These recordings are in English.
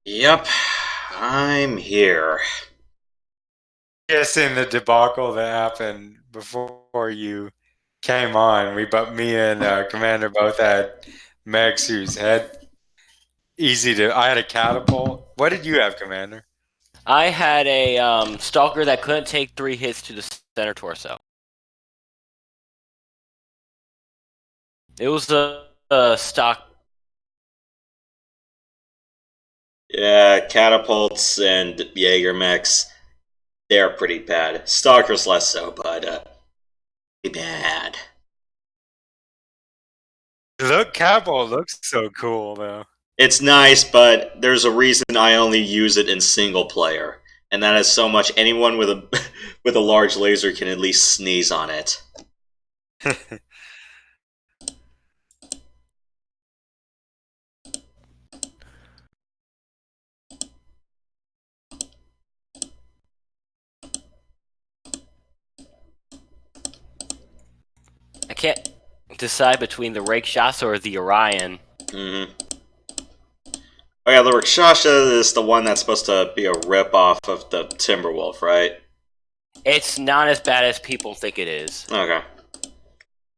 Yep, I'm here. Guessing the debacle that happened before you came on. But me and Commander both had mechs whose head easy to. I had a catapult. What did you have, Commander? I had a stalker that couldn't take 3 hits to the center torso. It was a stock. Yeah, catapults and Jaeger mechs, they're pretty bad. Stalkers less so, but pretty bad. Look, catapult looks so cool though. It's nice, but there's a reason I only use it in single player, and that is so much anyone with a with a large laser can at least sneeze on it. I can't decide between the Rakshasa or the Orion. Mm-hmm. Oh yeah, the Rakshasa is the one that's supposed to be a rip-off of the Timberwolf, right? It's not as bad as people think it is. Okay.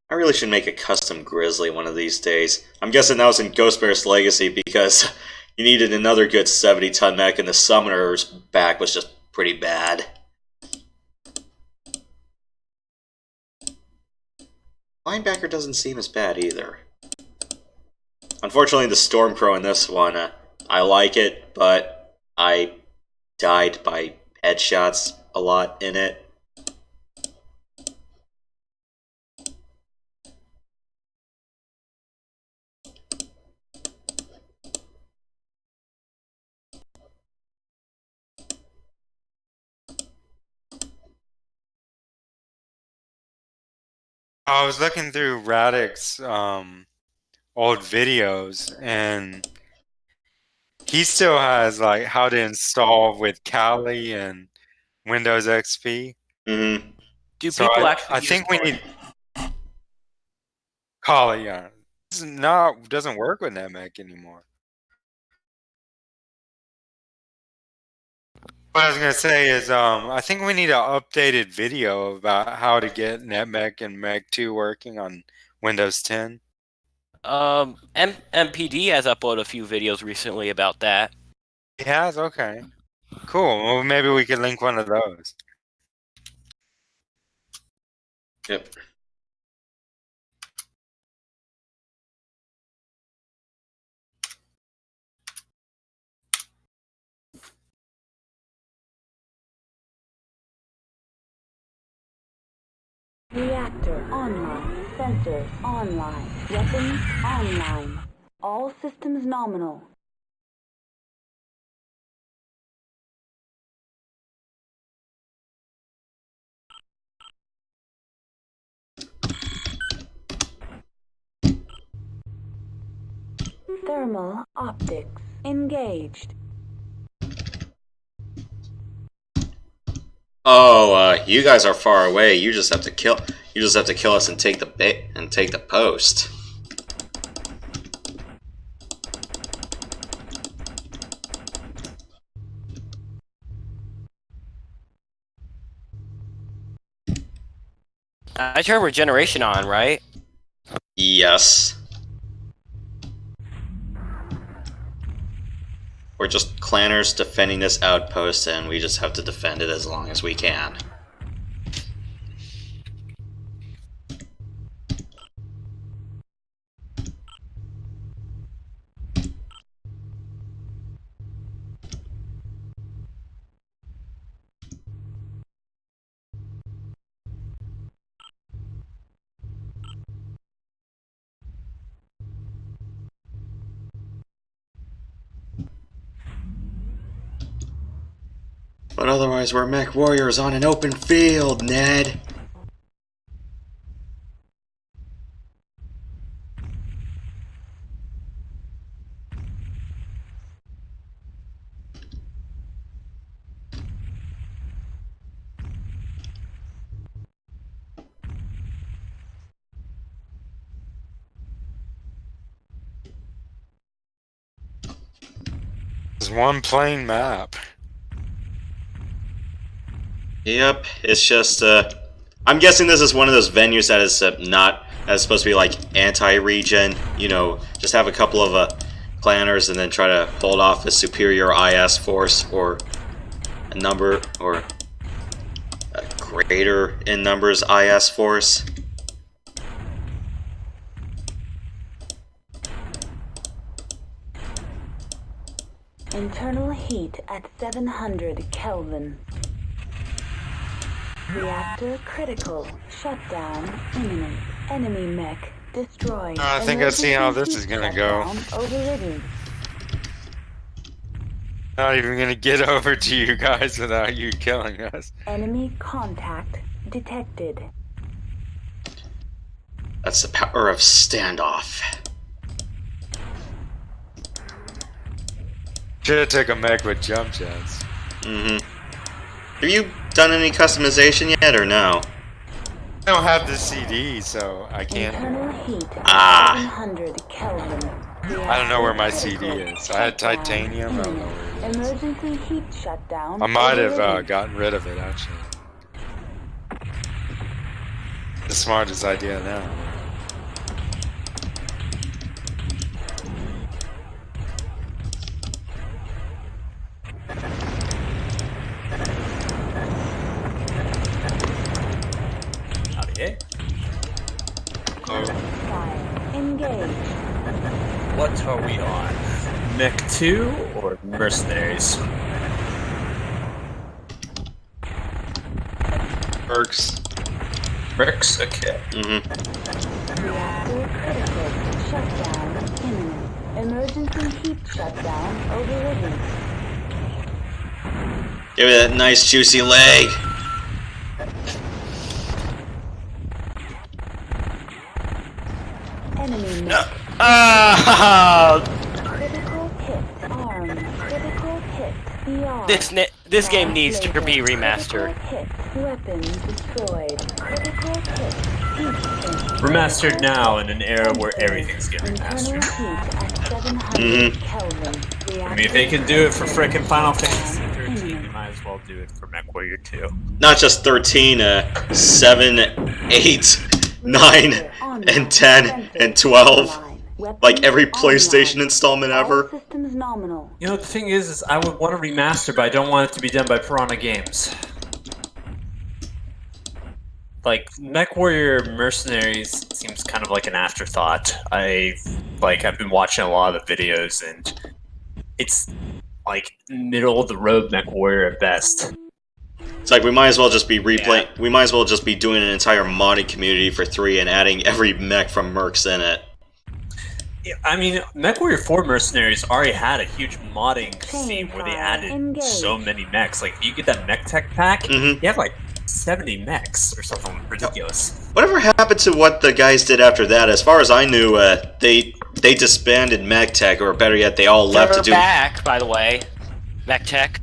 I really should make a custom Grizzly one of these days. I'm guessing that was in Ghost Bear's Legacy because you needed another good 70-ton mech and the Summoner's back was just pretty bad. Linebacker doesn't seem as bad either. Unfortunately, the Stormcrow in this one, I like it, but I died by headshots a lot in it. I was looking through Radix old videos, and he still has like how to install with Kali and Windows XP. Mm-hmm. Do So people I actually use think we need Kali. Yeah, this is not doesn't work with NetMech anymore. What I was gonna say is, I think we need an updated video about how to get NetMech and Meg 2 working on Windows 10. MPD has uploaded a few videos recently about that. It has? Okay. Cool. Well, maybe we could link one of those. Yep. Reactor online. Sensors online. Weapons online. All systems nominal. Thermal optics engaged. Oh, you guys are far away. You just have to kill. You just have to kill us and take the take the post. I turned regeneration on, right? Yes. We're just clanners defending this outpost, and we just have to defend it as long as we can. But otherwise, we're MechWarriors on an open field, Ned. There's one plain map. Yep, it's just, I'm guessing this is one of those venues that is not, that's supposed to be like anti-regen, you know, just have a couple of clanners and then try to hold off a superior IS force or a number, or a greater in numbers IS force. Internal heat at 700 Kelvin. Reactor critical. Shutdown imminent. Enemy mech destroyed. I think I see how this is gonna go. Overridden. Not even gonna get over to you guys without you killing us. Enemy contact detected. That's the power of standoff. Should've took a mech with jump jets. Mm-hmm. Have you done any customization yet, or no? I don't have the CD, so I can't. Internal heat at 700 Kelvin. I don't know where my CD is. I had titanium. I don't know where it is. Emergency heat shutdown. I might have overridden. gotten rid of it, actually. The smartest idea now. Howdy. Fire. Engage. What are we on? Mech 2 or Mercenaries? Works. Mercs? Okay. Mm-hmm. Reactor critical. Shutdown imminent. Emergency heat shutdown overridden. Give it that nice juicy leg. Enemy mech. Critical hit. Arm. Critical hit. BR. This game needs to be Laser. remastered. Critical hit. Weapon destroyed. Critical hit. Heat sink. Remastered now in an era where everything's getting Internal remastered. heat at 700 Kelvin. I mean, if they can do it for frickin' Final Fantasy 13, they might as well do it for MechWarrior 2. Not just 13, 7, 8, 9, and 10, and 12. Like every PlayStation installment ever. All systems nominal. You know, the thing is I would want to remaster, but I don't want it to be done by Piranha Games. Like, MechWarrior Mercenaries seems kind of like an afterthought. I've been watching a lot of the videos, and it's like middle of the road MechWarrior at best. It's like we might as well just be replaying. Yeah. We might as well just be doing an entire modding community for 3 and adding every mech from Mercs in it. Yeah, I mean, MechWarrior 4 Mercenaries already had a huge modding scene where they added so many mechs. Like, if you get that Mech Tech pack, you have like 70 mechs or something ridiculous. Whatever happened to what the guys did after that? As far as I knew, they disbanded Mech Tech, or better yet, they all left to do. They're back, by the way. Mech Tech.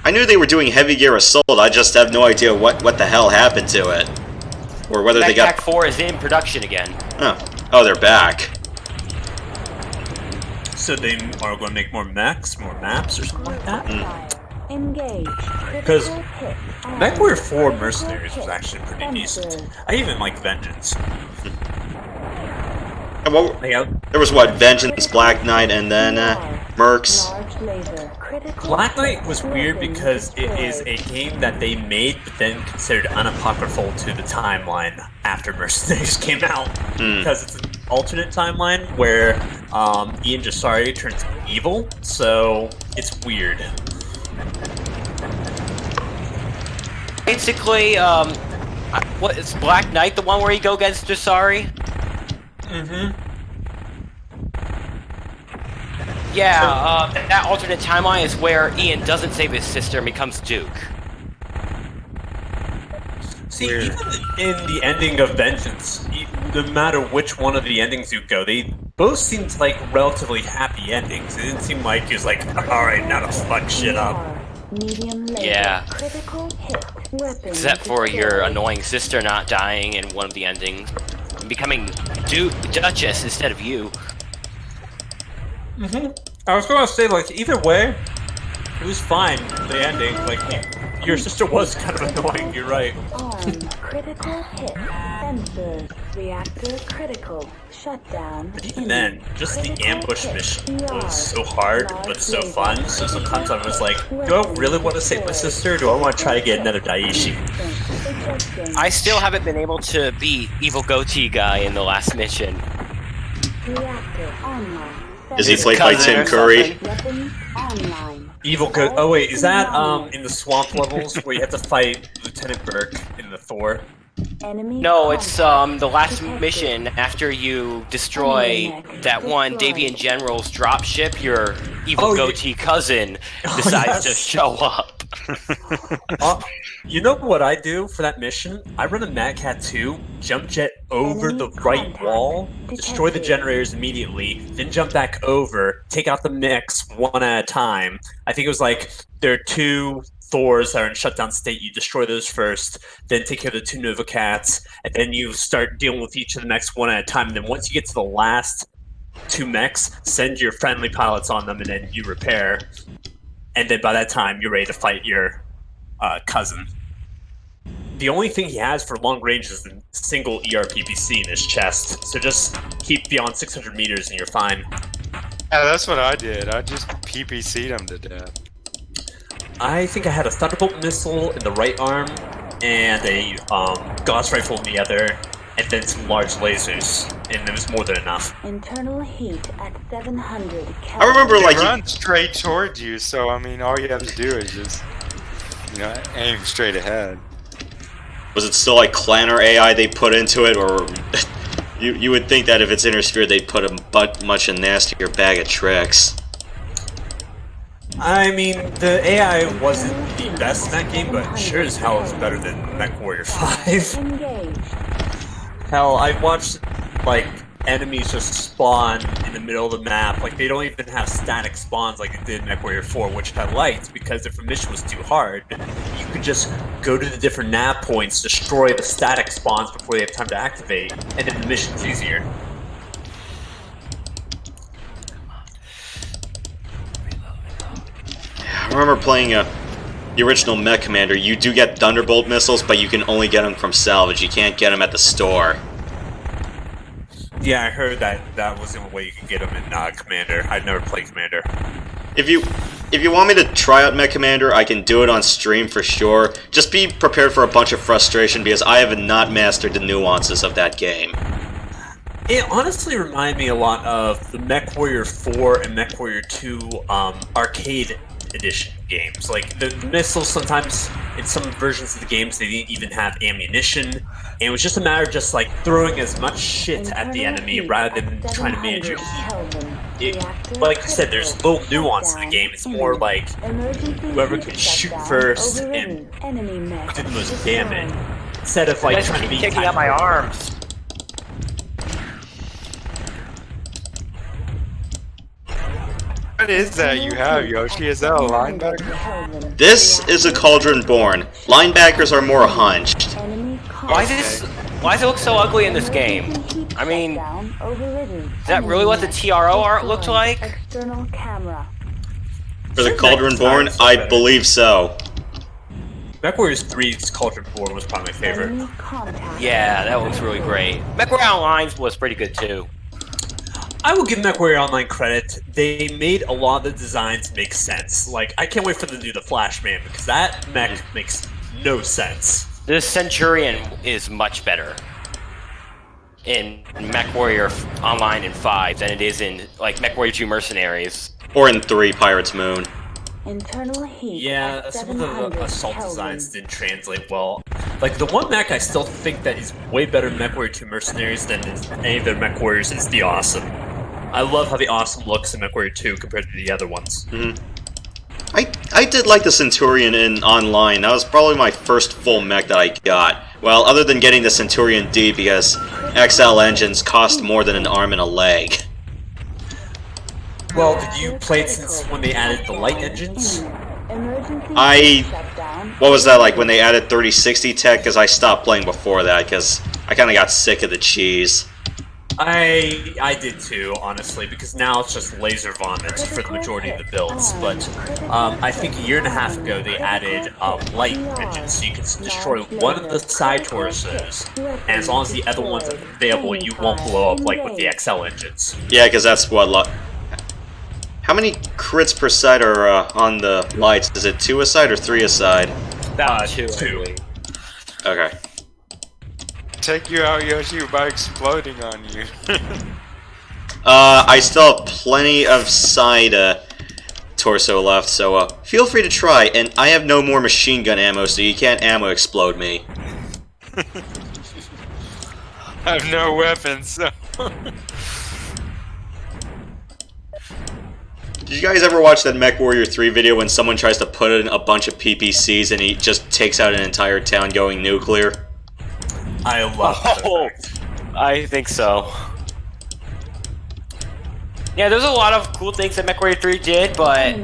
I knew they were doing Heavy Gear Assault. I just have no idea what the hell happened to it, or whether they got. Mech Tech 4 is in production again. Oh, they're back. So they are going to make more mechs, more maps, or something like that? Engage. Because MechWarrior 4 Mercenaries was actually pretty decent. I even liked Vengeance. And there was what, Vengeance, Black Knight, and then Mercs. Black Knight was weird because it is a game that they made but then considered unapocryphal to the timeline after Mercenaries came out. Because it's an alternate timeline where Ian Jasari turns evil, so it's weird. Basically, what is Black Knight the one where you go against Jasari? Yeah, that alternate timeline is where Ian doesn't save his sister and becomes Duke. See, even in the ending of Vengeance, no matter which one of the endings you go, they both seemed like relatively happy endings. It didn't seem like he was like, alright, now to fuck shit up. Yeah. Except for your annoying sister not dying in one of the endings. And becoming Duchess instead of you. I was going to say, like, either way, it was fine. The ending, like, your sister was kind of annoying. You're right. Arm critical hit. Sensors. Reactor critical. Shutdown. But even then, just the ambush mission was so hard, but so fun. So sometimes I was like, do I really want to save my sister, or do I want to try to get another Daiichi? I still haven't been able to beat Evil Goatee Guy in the last mission. Reactor online. Is he played by Cousin Tim or Curry? something? Weapons online. Evil good. Oh wait, is that in the swamp levels where you have to fight Lieutenant Burke in the Thor? Enemy No, it's contact. the last Detected. mission after you destroy that one Davian General's dropship. Your Evil Oh, Goatee cousin decides to yes. show up. You know what I do for that mission? I run a Mad Cat 2, jump jet over Enemy the right contact wall, destroy the detected. generators immediately, then jump back over, take out the mechs one at a time. I think it was like there are 2 Thors that are in shutdown state. You destroy those first, then take care of the 2 Nova Cats, and then you start dealing with each of the mechs one at a time. And then once you get to the last 2 mechs, send your friendly pilots on them, and then you repair. And then by that time, you're ready to fight your cousin. The only thing he has for long range is the single ERPPC in his chest, so just keep beyond 600 meters and you're fine. Yeah, that's what I did. I just PPC'd him to death. I think I had a Thunderbolt missile in the right arm, and a Gauss rifle in the other, and then some large lasers, and it was more than enough. Internal heat at 700 Kelvin. I remember, They like, run straight towards you, so I mean, all you have to do is just, aim straight ahead. was it still like Clanner AI they put into it, or you would think that if it's Intersphere they'd put a much a nastier bag of tricks. I mean, the AI wasn't the best in that game, but sure as hell is better than MechWarrior 5. Engaged. Hell, I've watched, like, enemies just spawn in the middle of the map. Like, they don't even have static spawns like they did in MechWarrior 4, which I liked, because if a mission was too hard, you could just go to the different nav points, destroy the static spawns before they have time to activate, and then the mission's easier. I remember playing the original Mech Commander. You do get Thunderbolt missiles, but you can only get them from salvage. You can't get them at the store. Yeah, I heard that was the only way you could get them in Commander. I've never played Commander. If you want me to try out Mech Commander, I can do it on stream for sure. Just be prepared for a bunch of frustration because I have not mastered the nuances of that game. It honestly reminded me a lot of the MechWarrior 4 and MechWarrior 2 arcade edition games. Like, the missiles sometimes, in some versions of the games, they didn't even have ammunition, and it was just a matter of just, like, throwing as much shit at the enemy rather than trying to manage your heat. Like I said, there's little nuance in the game. It's more like whoever can shoot first and do the most damage, instead of, like, You guys trying to keep be kicking out my arms. What is that you have, Yoshi? Is that a linebacker? This is a Cauldron Born. Linebackers are more hunched. Why does it look so ugly in this game? I mean, is that really what the TRO art looked like? External camera. For the Cauldron Born, I believe so. MechWarrior 3's Cauldron Born was probably my favorite. Enemy contact. Yeah, that looks really great. MechWarrior Online was pretty good too. I will give MechWarrior Online credit. They made a lot of the designs make sense. Like, I can't wait for them to do the Flashman, because that mech makes no sense. The Centurion is much better in MechWarrior Online in 5 than it is in, like, MechWarrior 2 Mercenaries. Or in 3, Pirate's Moon. Internal heat. Yeah, at some of the 700 assault Kelvin. designs didn't translate well. Like, the one mech I still think that is way better in MechWarrior 2 Mercenaries than any of their MechWarriors is the Awesome. I love how the Awesome looks in MechWarrior 2 compared to the other ones. I did like the Centurion in Online. That was probably my first full mech that I got. Well, other than getting the Centurion D because XL engines cost more than an arm and a leg. Well, did you play it since when they added the light engines? What was that like when they added 3060 tech? Because I stopped playing before that because I kind of got sick of the cheese. I did too, honestly, because now it's just laser vomit for the majority of the builds. But I think a year and a half ago they added light engines, so you can destroy one of the side torsos, and as long as the other one's available, you won't blow up like with the XL engines. Yeah, because that's what. How many crits per side are on the lights? Is it 2 a side or 3 a side? About two. Okay. Take you out, Yoshi, by exploding on you. I still have plenty of side torso left, so feel free to try. And I have no more machine gun ammo, so you can't ammo explode me. I have no weapons, so... Did you guys ever watch that MechWarrior 3 video when someone tries to put in a bunch of PPCs and he just takes out an entire town going nuclear? I love Oh, I think so. Yeah, there's a lot of cool things that MechWarrior 3 did, but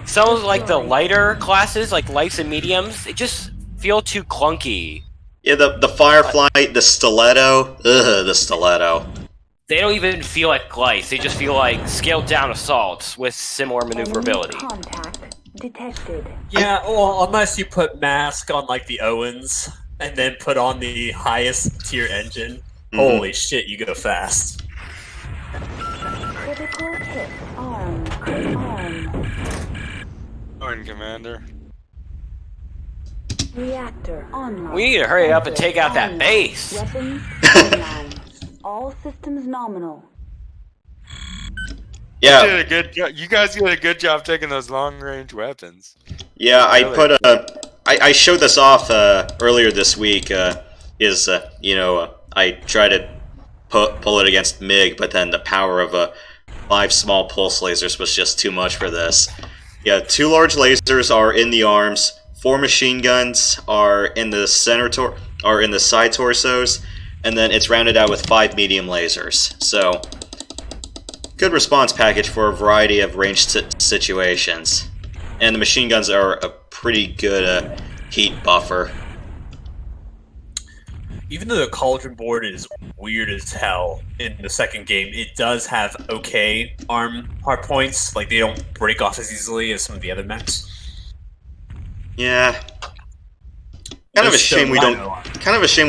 some of like the lighter classes, like lights and mediums, they just feel too clunky. Yeah, the Firefly, the Stiletto. Ugh, the Stiletto. They don't even feel like lights, they just feel like scaled down assaults with similar maneuverability. Contact detected. Yeah, well, unless you put mask on like the Owens and then put on the highest tier engine, holy shit, you go fast. Critical hit. Arm. Arm. Arm, Commander. Reactor online. We need to hurry up and take out that base. Weapons online. All systems nominal. Yeah. You did a good job. You guys did a good job taking those long-range weapons. Yeah, I Really? put I showed this off earlier this week. I tried to pull it against MiG, but then the power of 5 small pulse lasers was just too much for this. Yeah, 2 large lasers are in the arms. 4 machine guns are in the in the side torsos, and then it's rounded out with 5 medium lasers. So, good response package for a variety of ranged situations. And the machine guns are a pretty good heat buffer. Even though the cauldron board is weird as hell in the second game, it does have okay arm hard points. Like, they don't break off as easily as some of the other mechs. Yeah. Kind of a shame we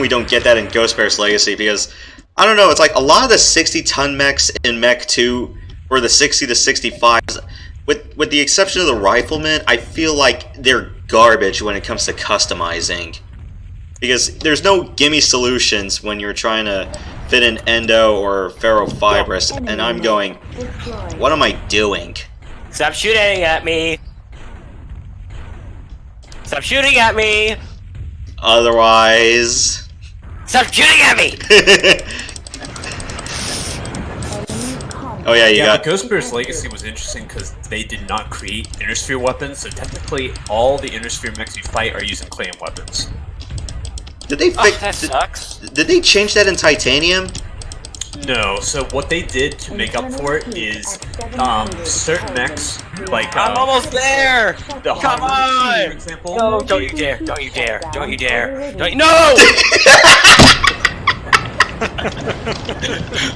don't get that in Ghost Bear's Legacy, because I don't know, it's like a lot of the 60-ton mechs in Mech 2 or the 60 to 65s, with the exception of the Rifleman, I feel like they're garbage when it comes to customizing. Because there's no gimme solutions when you're trying to fit in Endo or Ferrofibrous, and I'm going, what am I doing? Stop shooting at me! Stop shooting at me! Otherwise... Stop shooting at me! Oh yeah, you got... but Ghost Bear's Legacy was interesting because they did not create Innersphere weapons, so technically all the Innersphere mechs you fight are using clan weapons. Did they fix... that sucks. Did they change that in Titanium? No, so what they did to make up for it is certain mechs, like I'm almost there! the Come Harmony, on! for example. No, don't you dare! Don't you dare! Don't you dare! Don't you... No!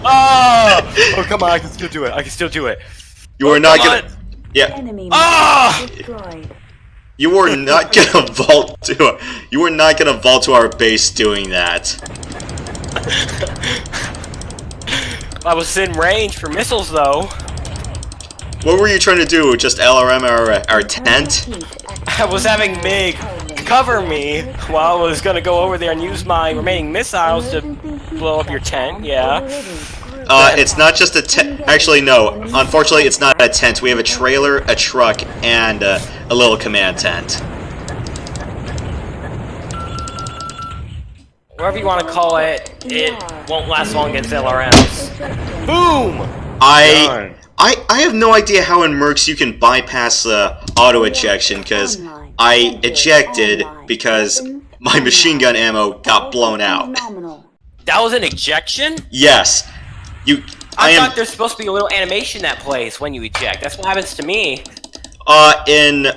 Oh, come on! I can still do it. I can still do it. You are not gonna... on. Yeah. Enemy Ah! destroyed. You were not gonna vault to... You were not gonna vault to our base doing that. I was in range for missiles, though. What were you trying to do? Just LRM our tent? I was having MiG cover me while I was gonna go over there and use my remaining missiles to blow up your tent, yeah. It's not just a tent. Actually, no. Unfortunately, it's not a tent. We have a trailer, a truck, and a little command tent. Whatever you want to call it, it won't last long against LRMs. Boom! I have no idea how in Mercs you can bypass auto ejection, because I ejected because my machine gun ammo got blown out. That was an ejection? Yes. I thought there's supposed to be a little animation that plays when you eject. That's what happens to me. In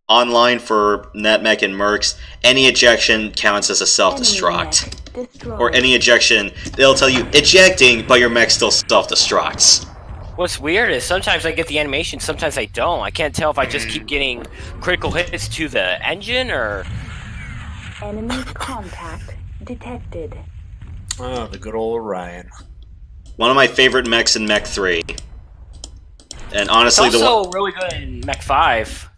online for NetMech and Mercs, any ejection counts as a self-destruct. destroyed. or any ejection, they'll tell you ejecting, but your mech still self-destructs. What's weird is sometimes I get the animation, sometimes I don't. I can't tell if I just keep getting critical hits to the engine or... Enemy contact detected. Oh, the good old Orion. One of my favorite mechs in Mech 3. And It's honestly, also really good in Mech 5.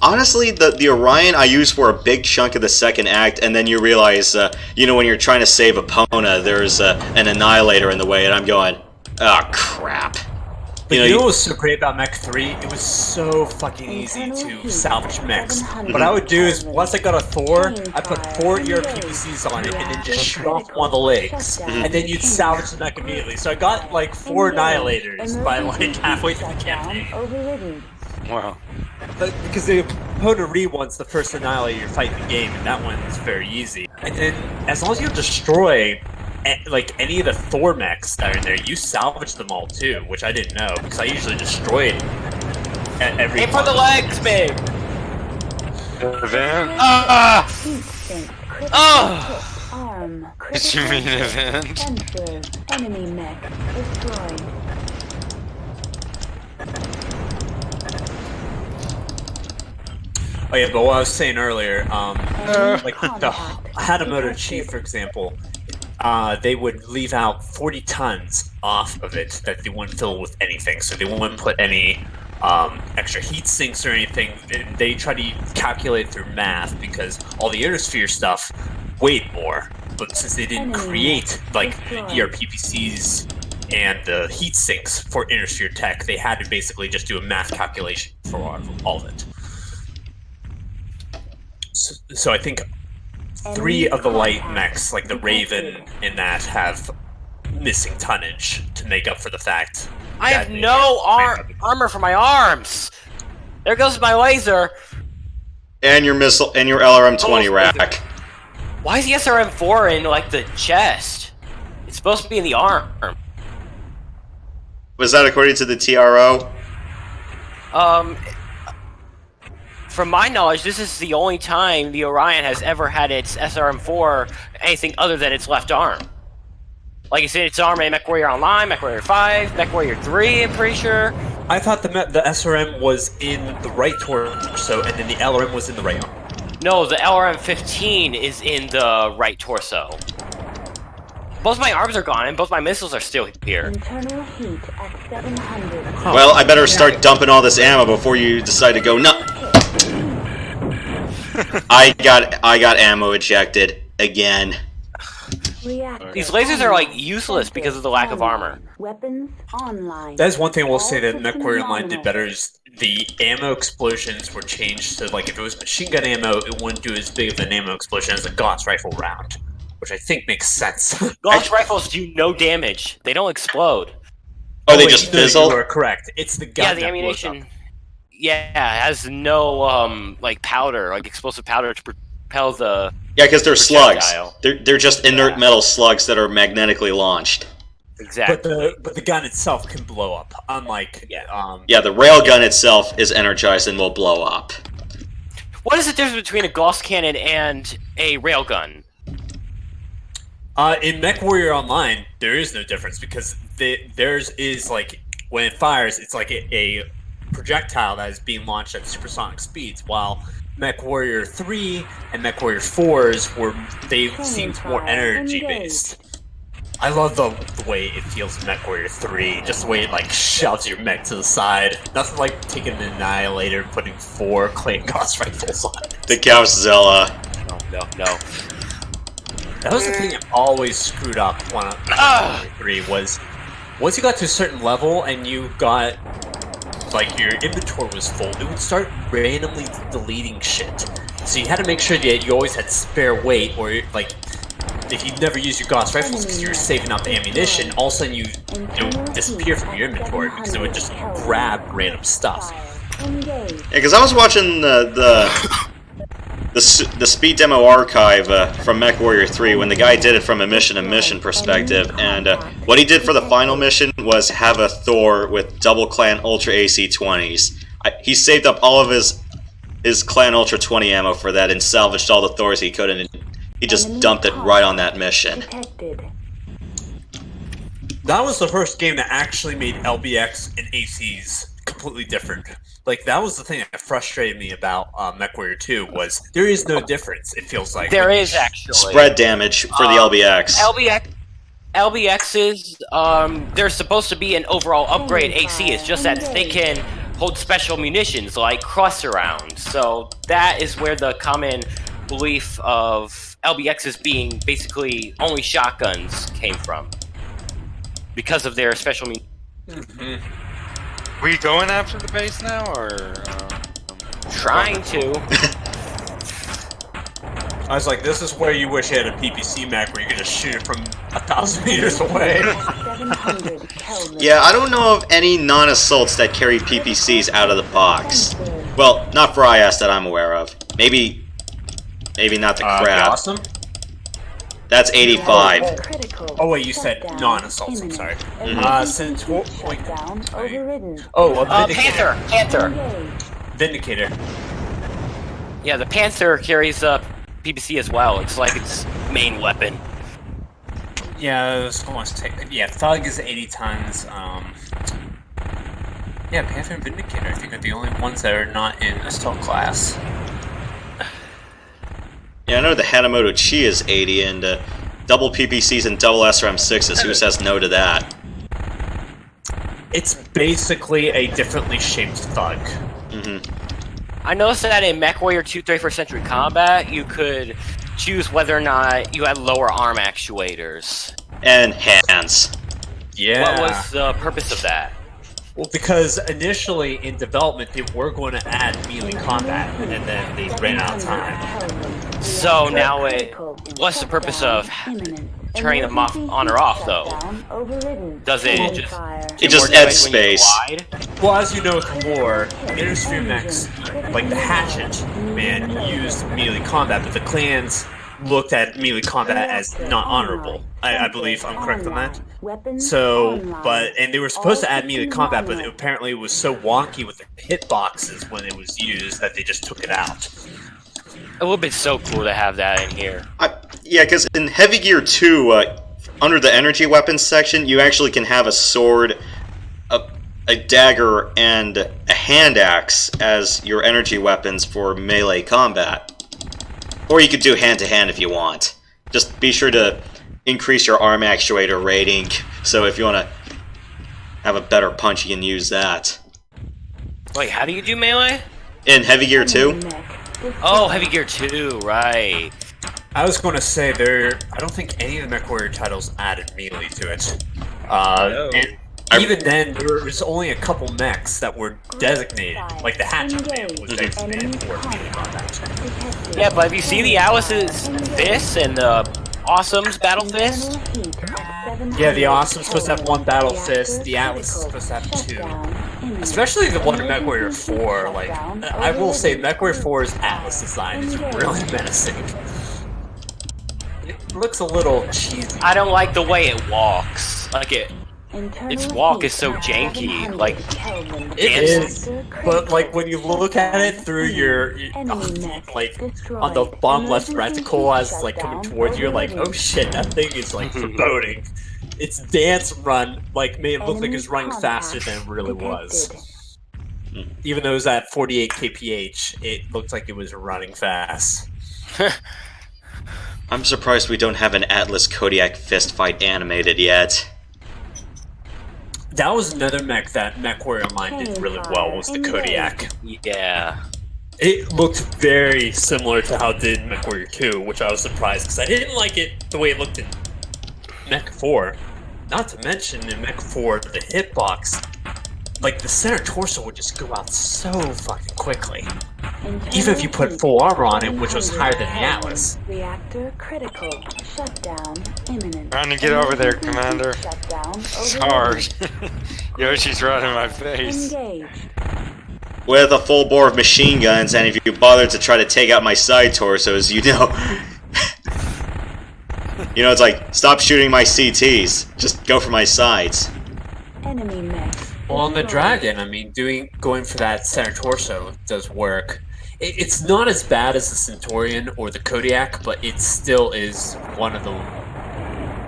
honestly, the Orion I use for a big chunk of the second act, and then you realize, you know, when you're trying to save Epona, there's an Annihilator in the way, and I'm going, oh crap. But you know what was so great about Mech 3? It was so fucking easy to salvage mechs. What I would do is, once I got a Thor, I put 4 ERPCs on it and then just shoot off one of the legs. And then you'd salvage the mech immediately. So I got like 4 Annihilators by like halfway through the campaign. Wow. But because the opponent re-wants the first Annihilator you fight in the game, and that one's very easy. And then, as long as you destroy like any of the Thor mechs that are in there, you salvage them all too, which I didn't know because I usually destroyed every. Aim for the legs, babe. Event? Arm. Did you mean event? Sensor. Enemy mech destroyed. Oh yeah, but what I was saying earlier, like the Hatamoto Chief, for example, they would leave out 40 tons off of it that they wouldn't fill with anything. So they wouldn't put any extra heat sinks or anything. They try to calculate through math because all the Aerosphere stuff weighed more. But since they didn't create like the ERPPCs and the heat sinks for Aerosphere tech, they had to basically just do a math calculation for all of it. So I think 3 of the light mechs, like the Raven and that, have missing tonnage to make up for the fact. I have no armor for my arms. There goes my laser. And your missile and your LRM-20 rack. Why is the SRM-4 in like the chest? It's supposed to be in the arm. Was that according to the TRO? From my knowledge, this is the only time the Orion has ever had its SRM-4 anything other than its left arm. Like it's in its arm in MechWarrior Online, MechWarrior 5, MechWarrior 3, I'm pretty sure. I thought the SRM was in the right torso, and then the LRM was in the right arm. No, the LRM-15 is in the right torso. Both my arms are gone, and both my missiles are still here. Internal heat at 700. Well, I better start dumping all this ammo before you decide to go nuts. I got ammo ejected again. These lasers are like useless because of the lack of armor. Weapons online. That is one thing I will say that MechWarrior Online did better is the ammo explosions were changed so like if it was machine gun ammo, it wouldn't do as big of an ammo explosion as a Gauss rifle round, which I think makes sense. Gauss rifles do no damage. They don't explode. Oh, they just fizzle? You are correct. It's the gun. Yeah, the ammunition. Yeah, it has no like powder, like explosive powder to propel the. Yeah, because they're slugs. projectile. They're just inert metal slugs that are magnetically launched. Exactly. But the gun itself can blow up, unlike Yeah, the railgun itself is energized and will blow up. What is the difference between a Gauss cannon and a railgun? In MechWarrior Online, there is no difference because theirs is like when it fires, it's like a projectile that is being launched at supersonic speeds, while MechWarrior 3 and MechWarrior 4s they seemed more energy based. I love the way it feels in MechWarrior 3, just the way it like shoves your mech to the side. Nothing like taking an Annihilator and putting 4 Clayton Gauss rifles on it. The Gauss-Zella. No. That was the thing that always screwed up on MechWarrior 3 was once you got to a certain level and you got like your inventory was full, it would start randomly deleting shit. So you had to make sure that you always had spare weight, or like if you never use your Gauss rifles because you're saving up ammunition, all of a sudden you disappear from your inventory because it would just grab random stuff. Yeah, because I was watching the speed demo archive from MechWarrior 3 when the guy did it from a mission-to-mission perspective, and what he did for the final mission was have a Thor with double Clan Ultra AC-20s. He saved up all of his Clan Ultra 20 ammo for that and salvaged all the Thors he could, and He just dumped it right on that mission. Detected. That was the first game that actually made LBX and ACs completely different. Like, that was the thing that frustrated me about MechWarrior 2, was there is no difference, it feels like. There is actually Spread damage for the LBX. LBXs, there's supposed to be an overall upgrade AC. It's just that they can hold special munitions like cluster rounds. So that is where the common belief of LBXs being basically only shotguns came from, because of their special munitions. We going after the base now, or Trying to. I was like, this is where you wish you had a PPC mech where you could just shoot it from 1,000 meters away. 700 Kelvin. Yeah, I don't know of any non-assaults that carry PPCs out of the box. Well, not for IS that I'm aware of. Maybe not the crab. Awesome. That's 85. Critical. Oh wait, you said Shutdown non-assaults. I'm imminent. sorry. Since wait, Shutdown overridden. oh, a Vindicator. Panther. Engage. Vindicator. Yeah, the Panther carries PPC as well. It's like its main weapon. Yeah, I was almost Thug is 80 tons. Yeah, Panther and Vindicator, I think, are the only ones that are not in assault class. Yeah, I know the Hanamoto Chi is 80, and double PPCs and double SRM6s. Who says no to that? It's basically a differently shaped Thug. I noticed that in MechWarrior 2 31st Century Combat, you could choose whether or not you had lower arm actuators. And hands. Yeah. What was the purpose of that? Well, because initially in development they were going to add melee combat, and then they ran out of time. So now what's the purpose of turning them off on or off, though? Does it just... It just more adds damage when you space. glide? Well, as you know, with war, Intersphere mechs, like the Hatchet man, used melee combat, but the clans looked at melee combat as not honorable. I believe I'm correct on that. So, and they were supposed to add melee combat, but apparently it was so wonky with the hitboxes when it was used that they just took it out. It would have been so cool to have that in here. Yeah, because in Heavy Gear 2, under the energy weapons section, you actually can have a sword, a dagger, and a hand axe as your energy weapons for melee combat. Or you could do hand-to-hand if you want. Just be sure to increase your arm actuator rating, so if you want to have a better punch, you can use that. Wait, how do you do melee? In Heavy Gear 2? Oh, Heavy Gear 2, right. I was going to say I don't think any of the MechWarrior titles added melee to it. And even then, there was only a couple mechs that were designated, like the Hatchet man was designated for melee combat. Yeah, but have you seen the Alice's fists and the Awesome's battle fist? Yeah, the Awesome's supposed to have one battle fist, the Atlas is supposed to have two. Especially the one in MechWarrior 4, like, I will say MechWarrior 4's Atlas design is really menacing. It looks a little cheesy. I don't like the way it walks. Like its walk is so janky. Like it is, but like when you look at it through your like on the bottom left reticle as it's like coming towards you, you're like, oh shit, that thing is like foreboding. Its dance run like made it look like it was running faster than it really was. Even though it was at 48 kph, it looked like it was running fast. I'm surprised we don't have an Atlas Kodiak fist fight animated yet. That was another mech that MechWarrior Online did really well, was the Kodiak. Yeah. It looked very similar to how it did in MechWarrior 2, which I was surprised, because I didn't like it the way it looked in Mech 4. Not to mention, in Mech 4, the hitbox, like, the center torso would just go out so fucking quickly. Even if you put full armor on it, which was higher than the Atlas. Reactor critical. Shutdown imminent. Trying to get over there, Commander. Shutdown It's overridden. hard. Yoshi's right in my face. Engage. With a full bore of machine guns, and if you bother to try to take out my side torsos, you know... you know, it's like, stop shooting my CTs. Just go for my sides. Enemy mech. Well, on the Dragon, I mean, going for that center torso does work. It's not as bad as the Centurion or the Kodiak, but it still is one of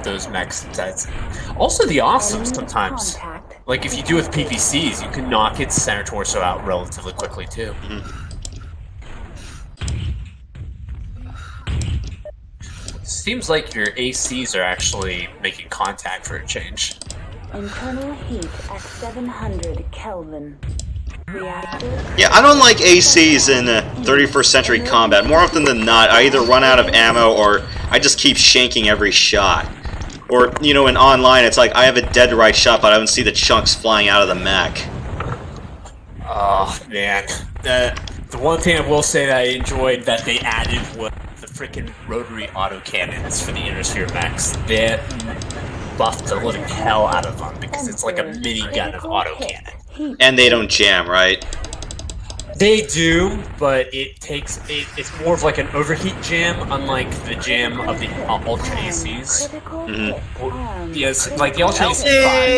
those mechs that's also the awesome sometimes. Like if you do with PVCs, you can knock its center torso out relatively quickly too. Seems like your ACs are actually making contact for a change. Internal heat at 700 Kelvin. Reactor. Yeah, I don't like ACs in 31st century combat. More often than not, I either run out of ammo or I just keep shanking every shot. Or, you know, in online, it's like I have a dead to right shot, but I don't see the chunks flying out of the mech. Oh, man. The one thing I will say that I enjoyed that they added was the freaking rotary autocannons for the inner sphere mechs. They buffed the living hell out of them because it's like a minigun of autocannon. And they don't jam, right? They do, but it's more of like an overheat jam, unlike the jam of the Ultra ACs. Yes, like the Ultra AC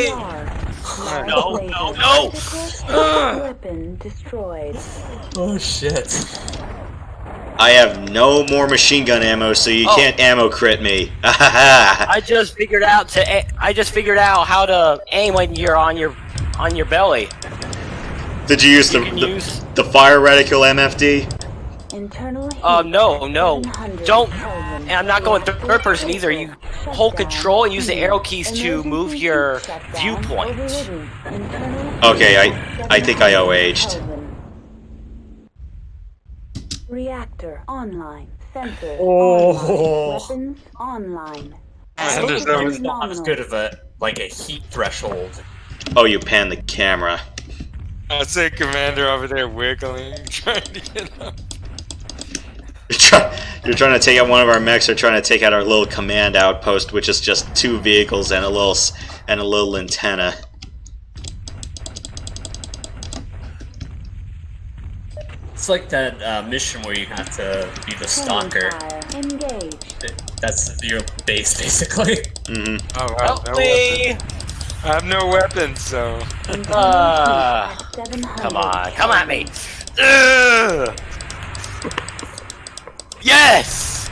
5. No! Weapon destroyed. Oh shit. I have no more machine gun ammo, so you can't ammo crit me. I just figured out how to aim when you're on your belly. Did you use the fire reticle MFD? Internal heat No. Don't. And I'm not going third person either. You hold control and use the arrow keys to move your viewpoint. Okay, I think I O-aged. Reactor online. Sensor Oh. online. Weapons online. It's not as good of a heat threshold. Oh, you pan the camera. I see Commander over there wiggling, trying to get up. You're trying to take out one of our mechs, or trying to take out our little command outpost, which is just 2 vehicles and a little antenna. It's like that mission where you have to be the stalker. Engaged. That's your base, basically. Mm-hmm. Oh, Help me! I have no weapons, so. Come on, come at me! Ugh. Yes!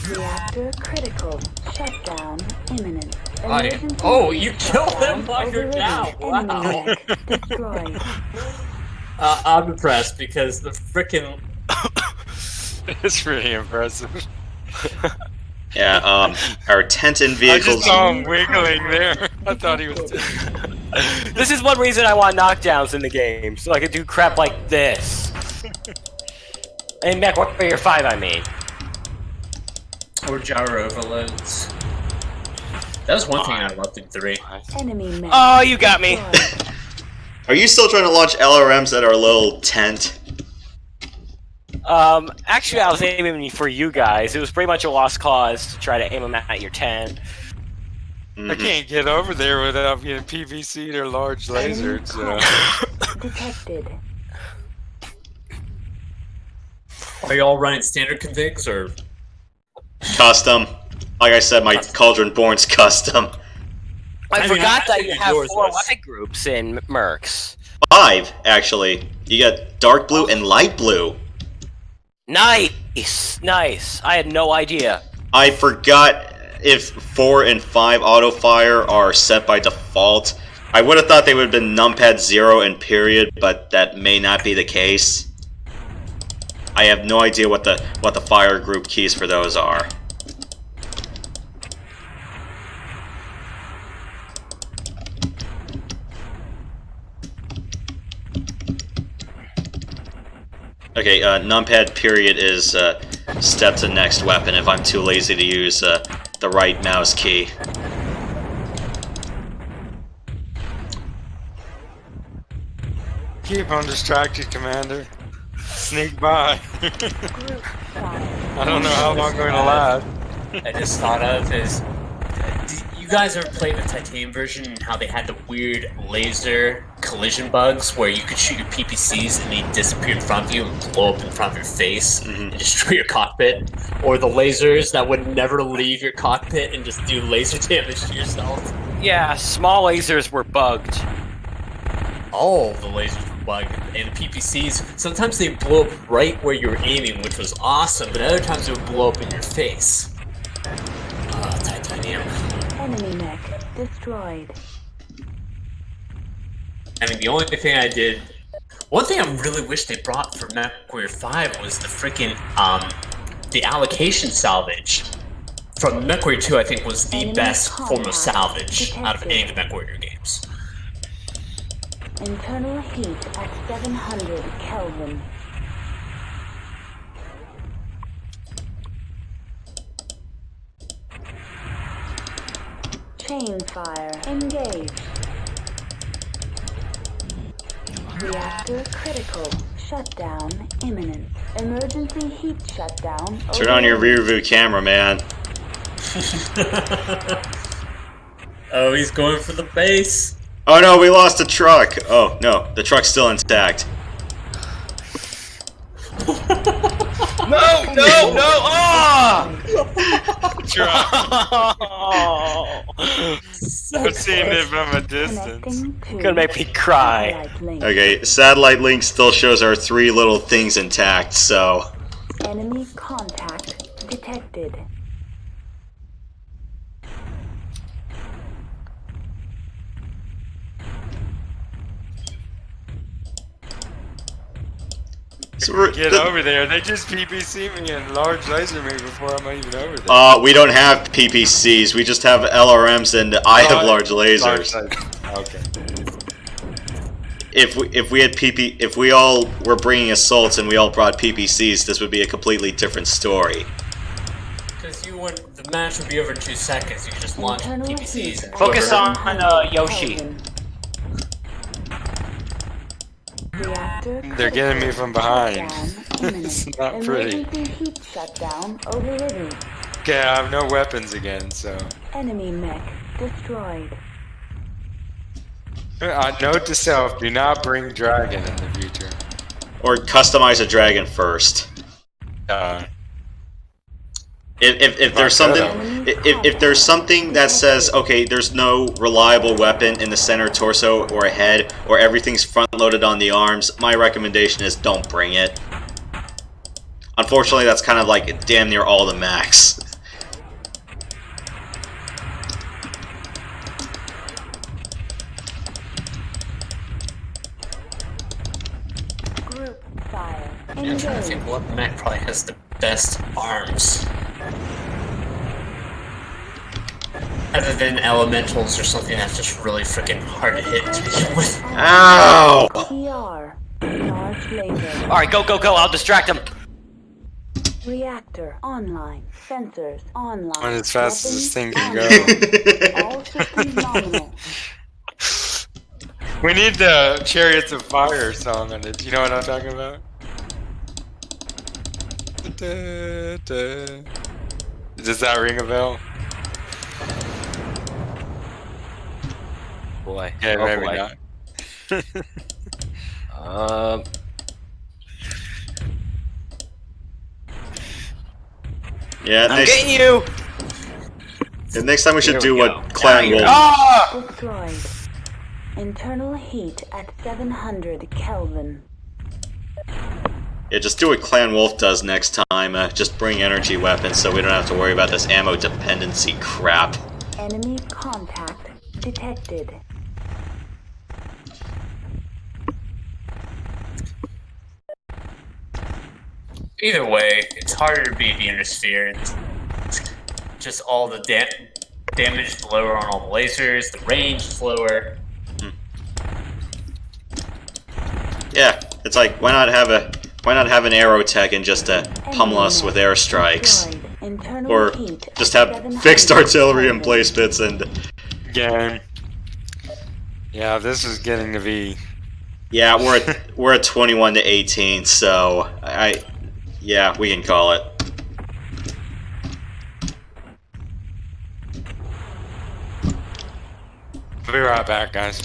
Reactor critical. Shutdown imminent. You killed him while you're down. Wow. Destroyed. I'm impressed because the frickin' It's pretty impressive. Yeah, our tent and I vehicles. just saw him wiggling there. I thought he was. This is one reason I want knockdowns in the game, so I can do crap like this. In MechWarrior 5, I mean. or gyro overloads. That was one thing I loved in 3. Enemy mech. Oh, you got me. Are you still trying to launch LRMs at our little tent? Actually, I was aiming for you guys. It was pretty much a lost cause to try to aim them at your 10. Mm-hmm. I can't get over there without getting PVC'd or large lasers. Detected. Are you all running standard configs or Custom. Like I said, my Cauldron Born's custom. I forgot that you have yours 4 was. weapon groups in Mercs. 5, actually. You got dark blue and light blue. Nice, nice. I had no idea. I forgot if 4 and 5 auto fire are set by default. I would have thought they would have been numpad 0 and period, but that may not be the case. I have no idea what the fire group keys for those are. Okay, numpad period is step to next weapon if I'm too lazy to use the right mouse key. Keep on distracted, Commander. Sneak by. I don't know how long we're gonna last. I just thought of is you guys ever played the titanium version and how they had the weird laser collision bugs where you could shoot your PPCs and they disappear in front of you and blow up in front of your face and destroy your cockpit? Or the lasers that would never leave your cockpit and just do laser damage to yourself? Yeah, small lasers were bugged. All the lasers were bug. And the PPCs, sometimes they blow up right where you were aiming, which was awesome, but other times they would blow up in your face. Oh, titanium. Enemy mech destroyed. I mean, the only thing I did... One thing I really wish they brought for MechWarrior 5 was the freaking, the allocation salvage. From MechWarrior 2, I think, was the best form of salvage out of any of the MechWarrior games. Internal heat at 700 Kelvin. Chain fire engaged. Reactor critical. Shutdown imminent. Emergency heat shutdown. Turn on your rear view camera, man. Oh, he's going for the base. Oh no, we lost the truck. Oh no, the truck's still intact. No! Ah! I've seen it from a distance. Gonna make me cry. Okay, satellite link still shows our 3 little things intact, so... Enemy contact detected. So Get over there. They just PPC me and large laser me before I'm even over there. we don't have PPCs, we just have LRMs and I have large lasers. Okay. If we had if we all were bringing assaults and we all brought PPCs, this would be a completely different story. Because the match would be over in 2 seconds. You could just launch PPCs. And Focus on Yoshi. They're getting me from behind. It's not pretty. Emergency heat shutdown overridden. Okay, I have no weapons again, so... Enemy mech destroyed. Note to self, do not bring dragon in the future. Or customize a dragon first. If there's something if there's something that says, okay, there's no reliable weapon in the center torso or head, or everything's front loaded on the arms, my recommendation is don't bring it. Unfortunately, that's kind of like damn near all the mechs. Group fire. I'm trying to think what mech probably has the best arms. Other than elementals or something that's just really freaking hard to hit to begin with. Ow! PR. Large laser. Alright, go, I'll distract him. Reactor online. Sensors online. Run as fast as this thing can Weapons go. All systems nominal. We need the Chariots of Fire song on it. Do you know what I'm talking about? Does that ring a bell? Boy. Yeah, oh maybe boy. not. Yeah, I'm getting you! next time we should Here do we what go. Clan Wolf. Ah! Destroyed. Internal heat at 700 Kelvin. Yeah, just do what Clan Wolf does next time. Just bring energy weapons so we don't have to worry about this ammo dependency crap. Enemy contact detected. Either way, it's harder to beat the Sphere. Just all the damage is lower on all the lasers, the range is lower. Yeah, it's like why not have an aero tech and just pummel us with airstrikes, or just have fixed artillery emplacements and. Game. Yeah, this is getting to be. Yeah, we're at 21 to 18, so yeah, we can call it. I'll be right back, guys.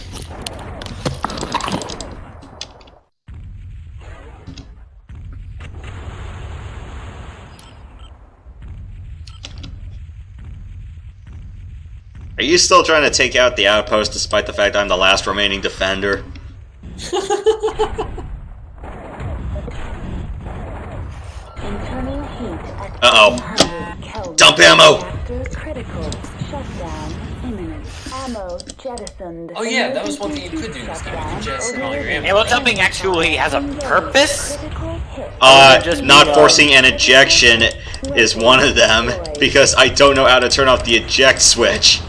Are you still trying to take out the outpost despite the fact I'm the last remaining defender? Internal heat at Uh-oh. 100 Kelvin. Dump ammo! Reactor critical. Shutdown imminent. Ammo jettisoned. Oh yeah, that was one thing you could do in this game. You could jettison all your ammo. Ammo dumping actually has a purpose. Critical hit. Just Not be, forcing an ejection is one of them, because I don't know how to turn off the eject switch.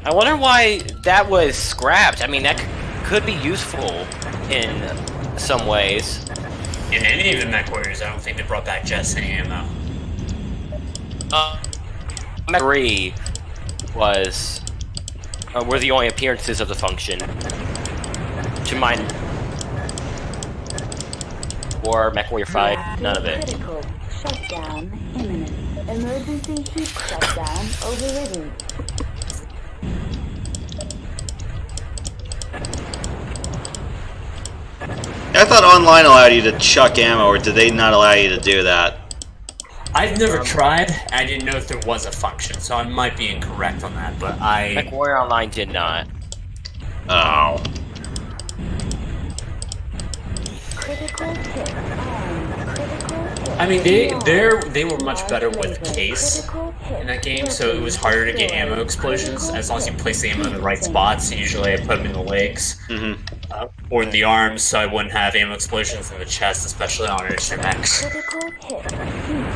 I wonder why that was scrapped. I mean, that could be useful in some ways. In any of the MechWarriors, I don't think they brought back jettisoning ammo. Mech 3 was were the only appearances of the function. To mine, or MechWarrior 5, none of it. Critical. Shutdown imminent. Emergency heat shutdown overridden. I thought online allowed you to chuck ammo, or did they not allow you to do that? I've never tried. I didn't know if there was a function, so I might be incorrect on that. But MechWarrior Online did not. Oh. Critical hit on. Critical hit. I mean, they were much better with case Critical hit. in that game, so it was harder to get ammo explosions as long as you place the ammo in the right spots. Usually, I put them in the legs or in the arms, so I wouldn't have ammo explosions in the chest, especially on Mr. Mechs. Critical hit.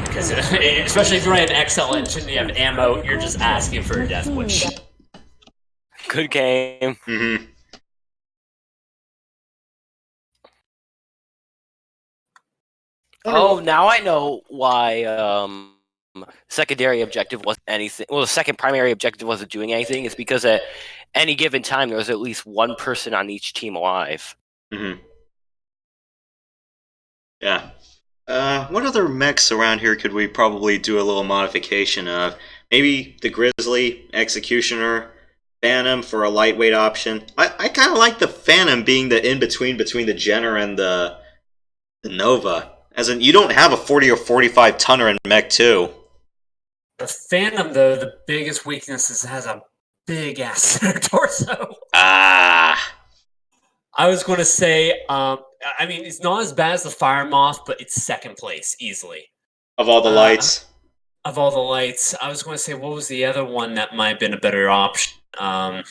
Because especially if you're running an XL engine, and you have ammo, you're just asking for a death wish. Good game. Mm-hmm. Oh, now I know why secondary objective wasn't anything. Well, the second primary objective wasn't doing anything. It's because at any given time there was at least one person on each team alive. Mm-hmm. Yeah. What other mechs around here could we probably do a little modification of? Maybe the Grizzly, Executioner, Phantom for a lightweight option. I kind of like the Phantom being the in-between between the Jenner and the Nova. As in, you don't have a 40 or 45 tonner in Mech 2. The Phantom, though, the biggest weakness is it has a big-ass torso. Ah. I was going to say, I mean, it's not as bad as the Fire Moth, but it's second place, easily. Of all the lights? Of all the lights. I was going to say, what was the other one that might have been a better option? I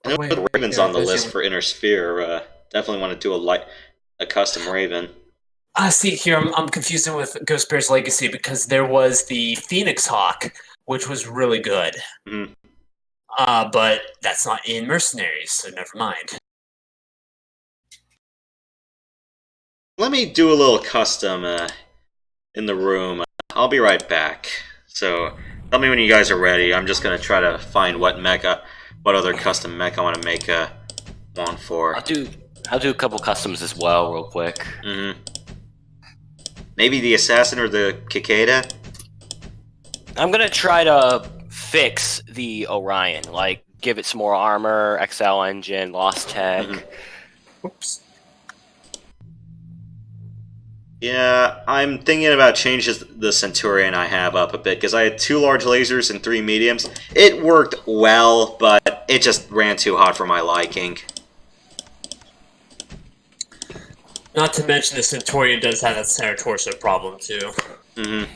know the Raven's on the list for Inner Sphere. Definitely want to do a custom Raven. See, here, I'm confusing with Ghost Bear's Legacy because there was the Phoenix Hawk, which was really good. Mm-hmm. But that's not in Mercenaries, so never mind. Let me do a little custom in the room. I'll be right back. So, tell me when you guys are ready. I'm just going to try to find what other custom mech I want to make one for. I'll do a couple customs as well, real quick. Mm-hmm. Maybe the Assassin or the Cicada? I'm gonna try to fix the Orion, like give it some more armor, XL engine, lost tech. Mm-hmm. Oops. Yeah, I'm thinking about changing the Centurion I have up a bit, because I had 2 large lasers and 3 mediums. It worked well, but it just ran too hot for my liking. Not to mention the Centurion does have that center torso problem, too. Mm-hmm.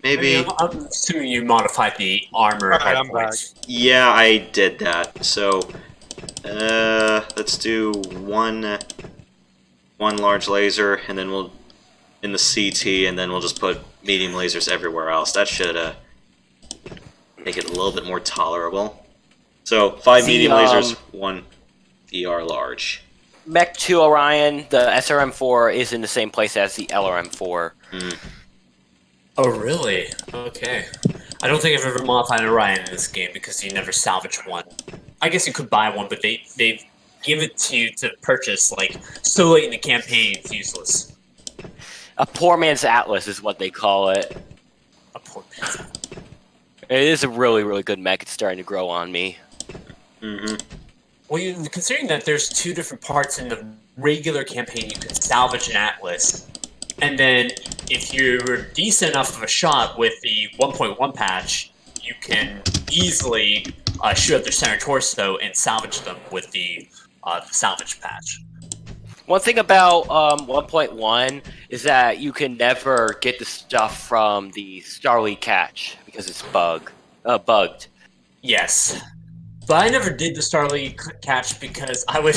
Maybe... I mean, I'm assuming you modified the armor. Alright, I'm back. Yeah, I did that. So, let's do one large laser, and then we'll in the CT, and then we'll just put medium lasers everywhere else. That should make it a little bit more tolerable. So 5 medium lasers, 1 ER large. Mech 2 Orion, the SRM4 is in the same place as the LRM4. Mm. Oh, really? Okay. I don't think I've ever modified an Orion in this game because you never salvage one. I guess you could buy one, but they give it to you to purchase, like, so late in the campaign, it's useless. A poor man's Atlas is what they call it. A poor man's Atlas. It is a really, really good mech. It's starting to grow on me. Mm-hmm. Well, considering that there's 2 different parts in the regular campaign, you can salvage an Atlas. And then, if you're decent enough of a shot with the 1.1 patch, you can easily shoot at their center torso and salvage them with the salvage patch. One thing about 1.1 is that you can never get the stuff from the Starly catch because it's bugged. Yes, but I never did the Starly catch because I would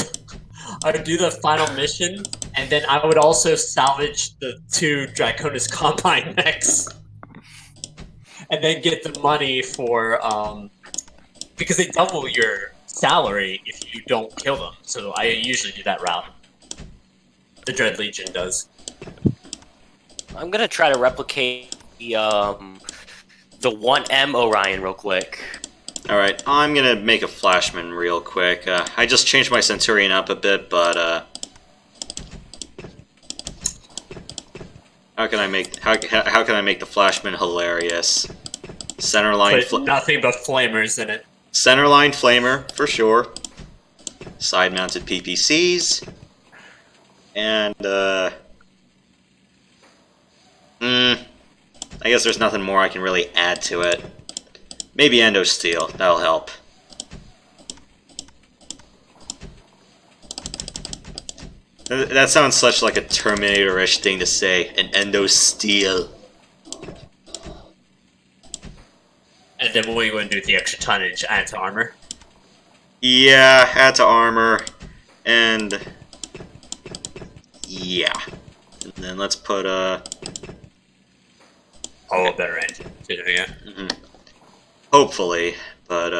do the final mission, and then I would also salvage the 2 Draconis Combine mechs, and then get the money for because they double your salary if you don't kill them. So I usually do that route. The Dread Legion does. I'm gonna try to replicate the 1M Orion real quick. Alright, I'm gonna make a Flashman real quick. I just changed my Centurion up a bit, but how can I make the Flashman hilarious? Centerline Put nothing but flamers in it. Centerline Flamer, for sure. Side-mounted PPCs. And, I guess there's nothing more I can really add to it. Maybe Endo Steel, that'll help. That sounds such like a Terminator-ish thing to say, an Endo Steel. And then what are you going to do with the extra tonnage? Add to armor? Yeah, add to armor, and yeah. And then let's put a better engine. Hopefully, but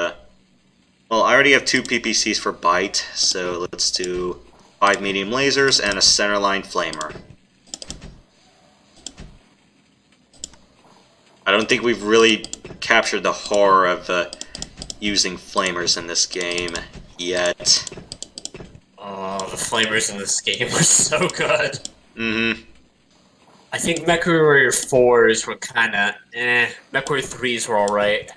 well, I already have 2 PPCs for bite, so let's do 5 medium lasers and a centerline flamer. I don't think we've really captured the horror of using flamers in this game yet. Oh, the flamers in this game are so good. Mm-hmm. I think MechWarrior 4s were kinda MechWarrior 3s were alright.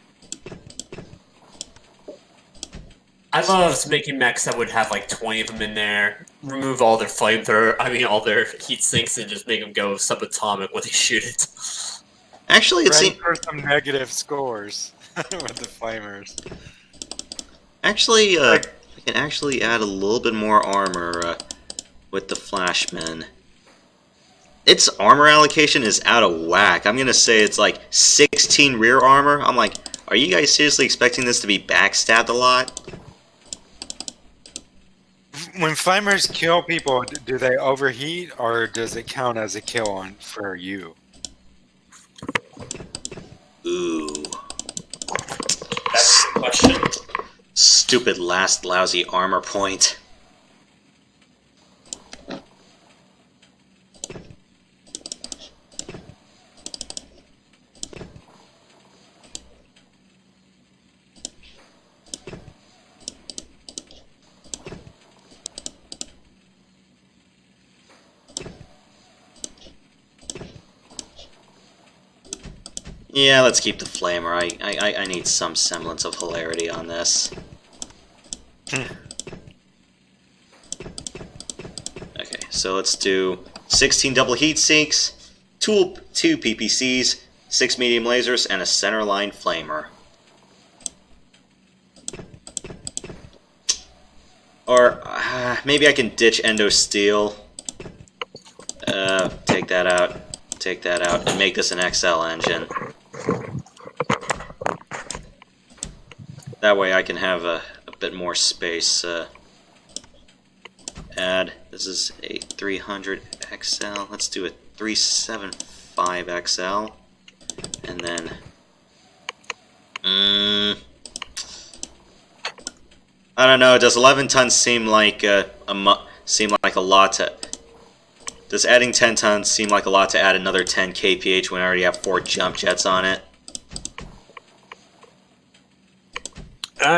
I loved making mechs that would have like 20 of them in there, remove all their all their heat sinks, and just make them go subatomic when they shoot it. Actually, it seems for some negative scores with the flamers. Actually, I can actually add a little bit more armor with the Flashman. Its armor allocation is out of whack. I'm gonna say it's like 16 rear armor. I'm like, are you guys seriously expecting this to be backstabbed a lot? When flamers kill people, do they overheat, or does it count as a kill for you? Ooh. That's the question. Stupid last lousy armor point. Yeah, let's keep the flamer. I need some semblance of hilarity on this. Okay, so let's do 16 double heat sinks, 2 PPCs, 6 medium lasers, and a centerline flamer. Or maybe I can ditch Endo Steel. Take that out, and make this an XL engine. That way I can have a bit more space. Add, this is a 300 XL, let's do a 375 XL, and then, I don't know, does 11 tons seem like a lot to, does adding 10 tons seem like a lot to add another 10 kph when I already have 4 jump jets on it?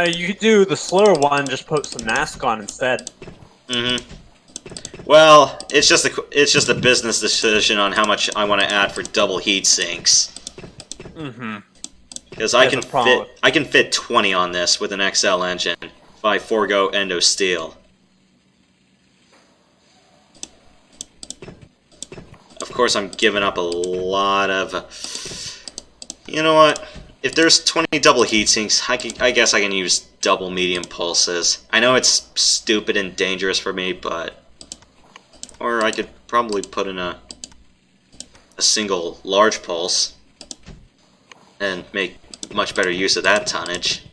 You could do the slower one, just put some mask on instead. Mm-hmm. Well, it's just a business decision on how much I want to add for double heat sinks. Mm-hmm. Because I can fit 20 on this with an XL engine if I forego Endo Steel. Of course, I'm giving up a lot of. You know what? if there's 20 double heatsinks, I guess I can use double medium pulses. I know it's stupid and dangerous for me, but... Or I could probably put in a single large pulse and make much better use of that tonnage.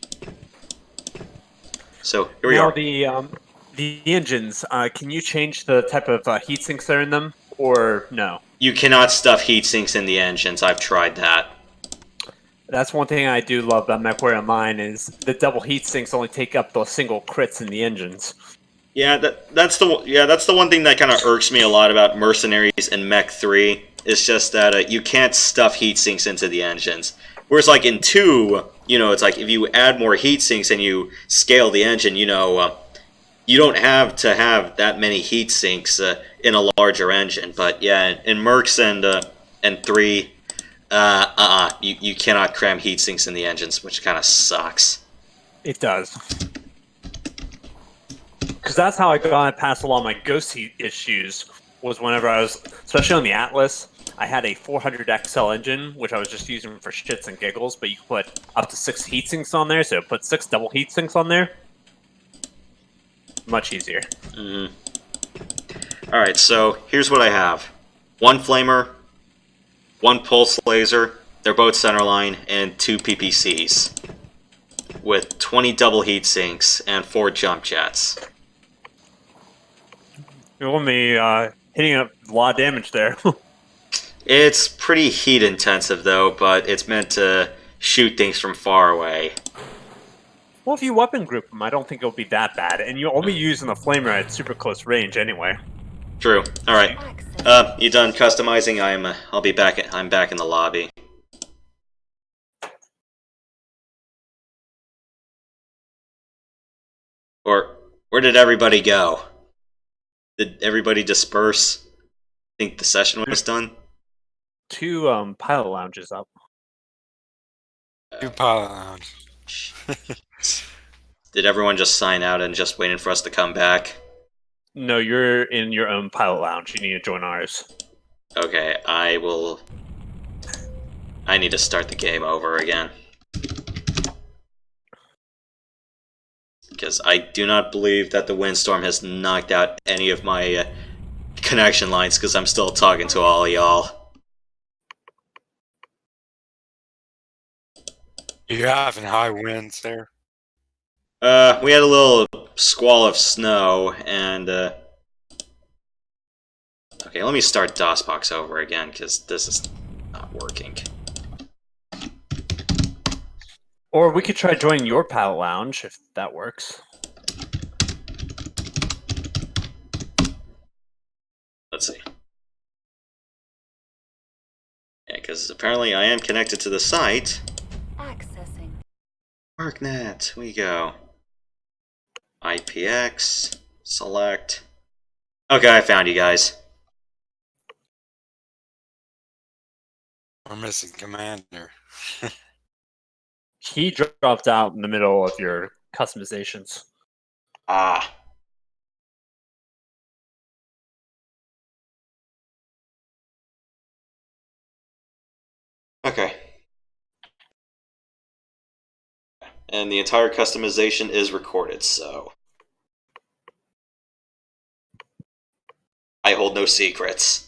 So, here we are. The engines, can you change the type of heat sinks that are in them, or no? You cannot stuff heat sinks in the engines. I've tried that. That's one thing I do love about MechWarrior Online is the double heat sinks only take up those single crits in the engines. Yeah, that's the one thing that kind of irks me a lot about Mercenaries and Mech 3. It's just that you can't stuff heat sinks into the engines. Whereas like in 2, you know, it's like if you add more heat sinks and you scale the engine, you know, you don't have to have that many heat sinks in a larger engine. But yeah, in Mercs and 3, you cannot cram heat sinks in the engines, which kind of sucks. It does. Because that's how I got past a lot of my ghost heat issues, was whenever I was, especially on the Atlas, I had a 400 XL engine, which I was just using for shits and giggles, but you could put up to 6 heat sinks on there, so put 6 double heat sinks on there. Much easier. Alright, so here's what I have. 1 flamer, 1 pulse laser, they're both centerline, and 2 PPCs. With 20 double heat sinks and 4 jump jets. You're only hitting a lot of damage there. It's pretty heat intensive though, but it's meant to shoot things from far away. Well, if you weapon group them, I don't think it'll be that bad, and you'll only be using the flamer at super close range anyway. True. All right. You done customizing? I'll be back. I'm back in the lobby. Or where did everybody go? Did everybody disperse? Think the session was done? 2 pilot lounges up. 2 pilot lounge. Did everyone just sign out and just waiting for us to come back? No, you're in your own pilot lounge. You need to join ours. Okay, I need to start the game over again. Because I do not believe that the windstorm has knocked out any of my connection lines, because I'm still talking to all of y'all. You having high winds there? We had a little squall of snow, and okay, let me start DOSBox over again, because this is not working. Or we could try joining your pilot lounge, if that works. Let's see. Yeah, because apparently I am connected to the site. Accessing. MercNet, we go. IPX, select. Okay, I found you guys. We're missing commander. He dropped out in the middle of your customizations. Ah. Okay. And the entire customization is recorded, so I hold no secrets.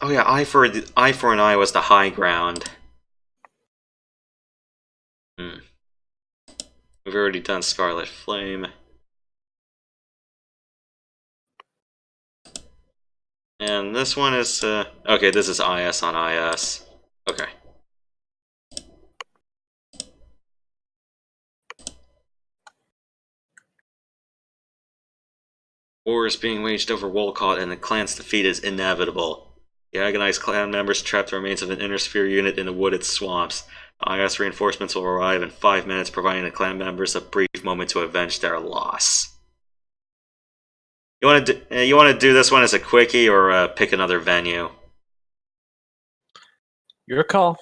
Oh yeah, I for an eye was the high ground. We've already done Scarlet Flame. And this one is okay, this is IS on IS. Okay. War is being waged over Wolcott, and the clan's defeat is inevitable. The agonized clan members trap the remains of an inner sphere unit in the wooded swamps. IS reinforcements will arrive in 5 minutes, providing the clan members a brief moment to avenge their loss. You want to do this one as a quickie, or pick another venue? Your call.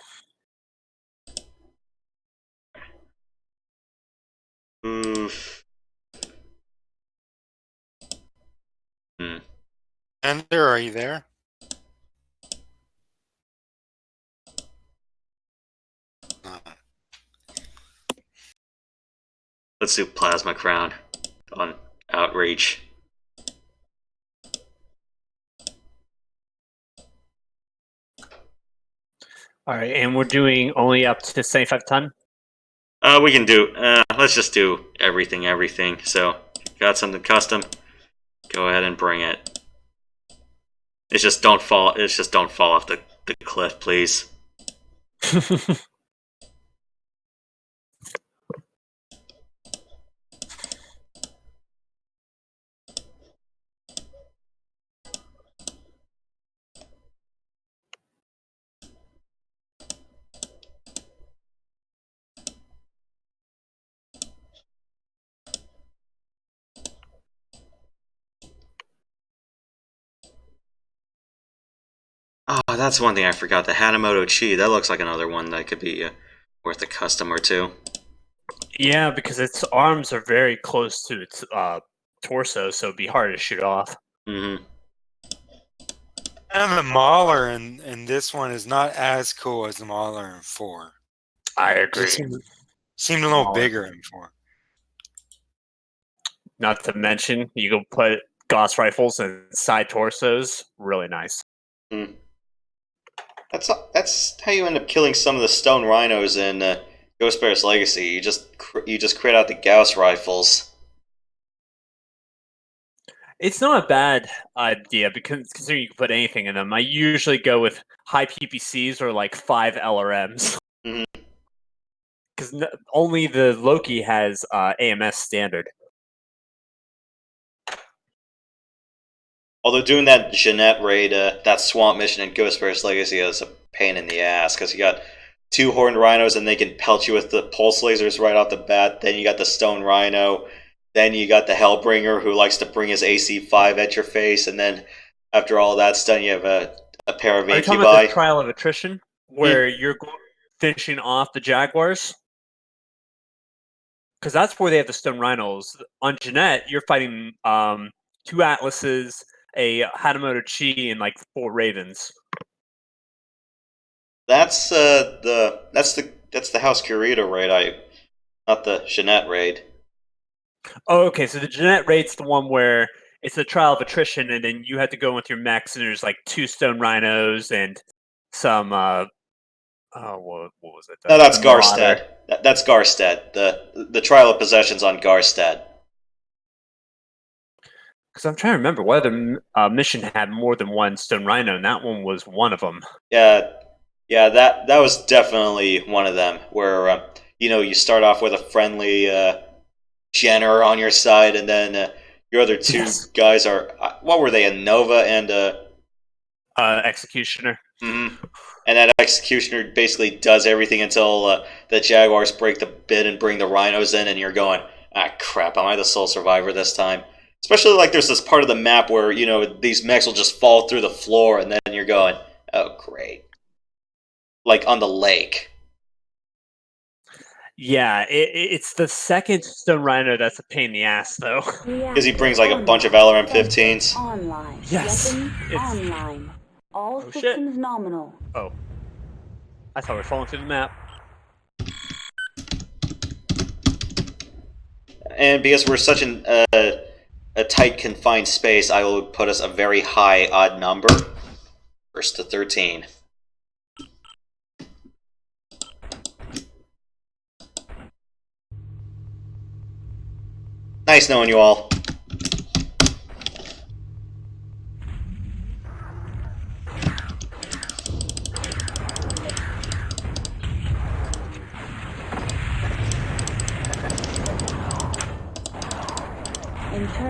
Ender, are you there? Let's do Plasma Crown on Outreach. All right, and we're doing only up to 75 ton. We can do. Let's just do everything. So, got something custom. Go ahead and bring it. It's just don't fall off the cliff, please. Oh, that's one thing I forgot. The Hanamoto Chi. That looks like another one that could be worth a custom or two. Yeah, because its arms are very close to its torso, so it'd be hard to shoot off. Mm-hmm. And the Mauler in this one is not as cool as the Mauler in 4. I agree. It seemed a little bigger in 4. Not to mention, you can put Gauss rifles and side torsos. Really nice. Mm. That's how you end up killing some of the stone rhinos in Ghostbear's Legacy. You just create out the Gauss rifles. It's not a bad idea because considering you can put anything in them. I usually go with high PPCs or like 5 LRMs. Because only the Loki has AMS standard. Although doing that Jeanette raid, that swamp mission in Ghostbear's Legacy is a pain in the ass, because you got 2 horned rhinos and they can pelt you with the pulse lasers right off the bat. Then you got the stone rhino. Then you got the Hellbringer who likes to bring his AC-5 at your face. And then after all that's done, you have a pair of Are you talking about the Trial of Attrition? Where you're finishing off the Jaguars? Because that's where they have the stone rhinos. On Jeanette, you're fighting 2 Atlases, a Hanamoto Chi, and like 4 Ravens. That's the House Kurita raid. Not the Jeanette raid. Oh, okay. So the Jeanette raid's the one where it's the Trial of Attrition, and then you have to go in with your mechs, and there's like 2 stone rhinos and some. What was it? No, that's Garstead. That's Garstead. The Trial of Possession's on Garstead. Because I'm trying to remember whether mission had more than 1 stone rhino, and that one was one of them. Yeah, that was definitely one of them. Where you start off with a friendly Jenner on your side, and then your other 2 guys are what were they? A Nova and Executioner. Mm-hmm. And that Executioner basically does everything until the Jaguars break the bid and bring the rhinos in, and you're going, crap, am I the sole survivor this time? Especially like there's this part of the map where, these mechs will just fall through the floor, and then you're going, oh, great. Like on the lake. Yeah, it's the second stone rhino that's a pain in the ass, though. Because he brings like a bunch of LRM-15s. Online. Yes. Online. All systems nominal. Oh. I thought we were falling through the map. And because we're such a tight, confined space, I will put us a very high odd number. 1st to 13. Nice knowing you all.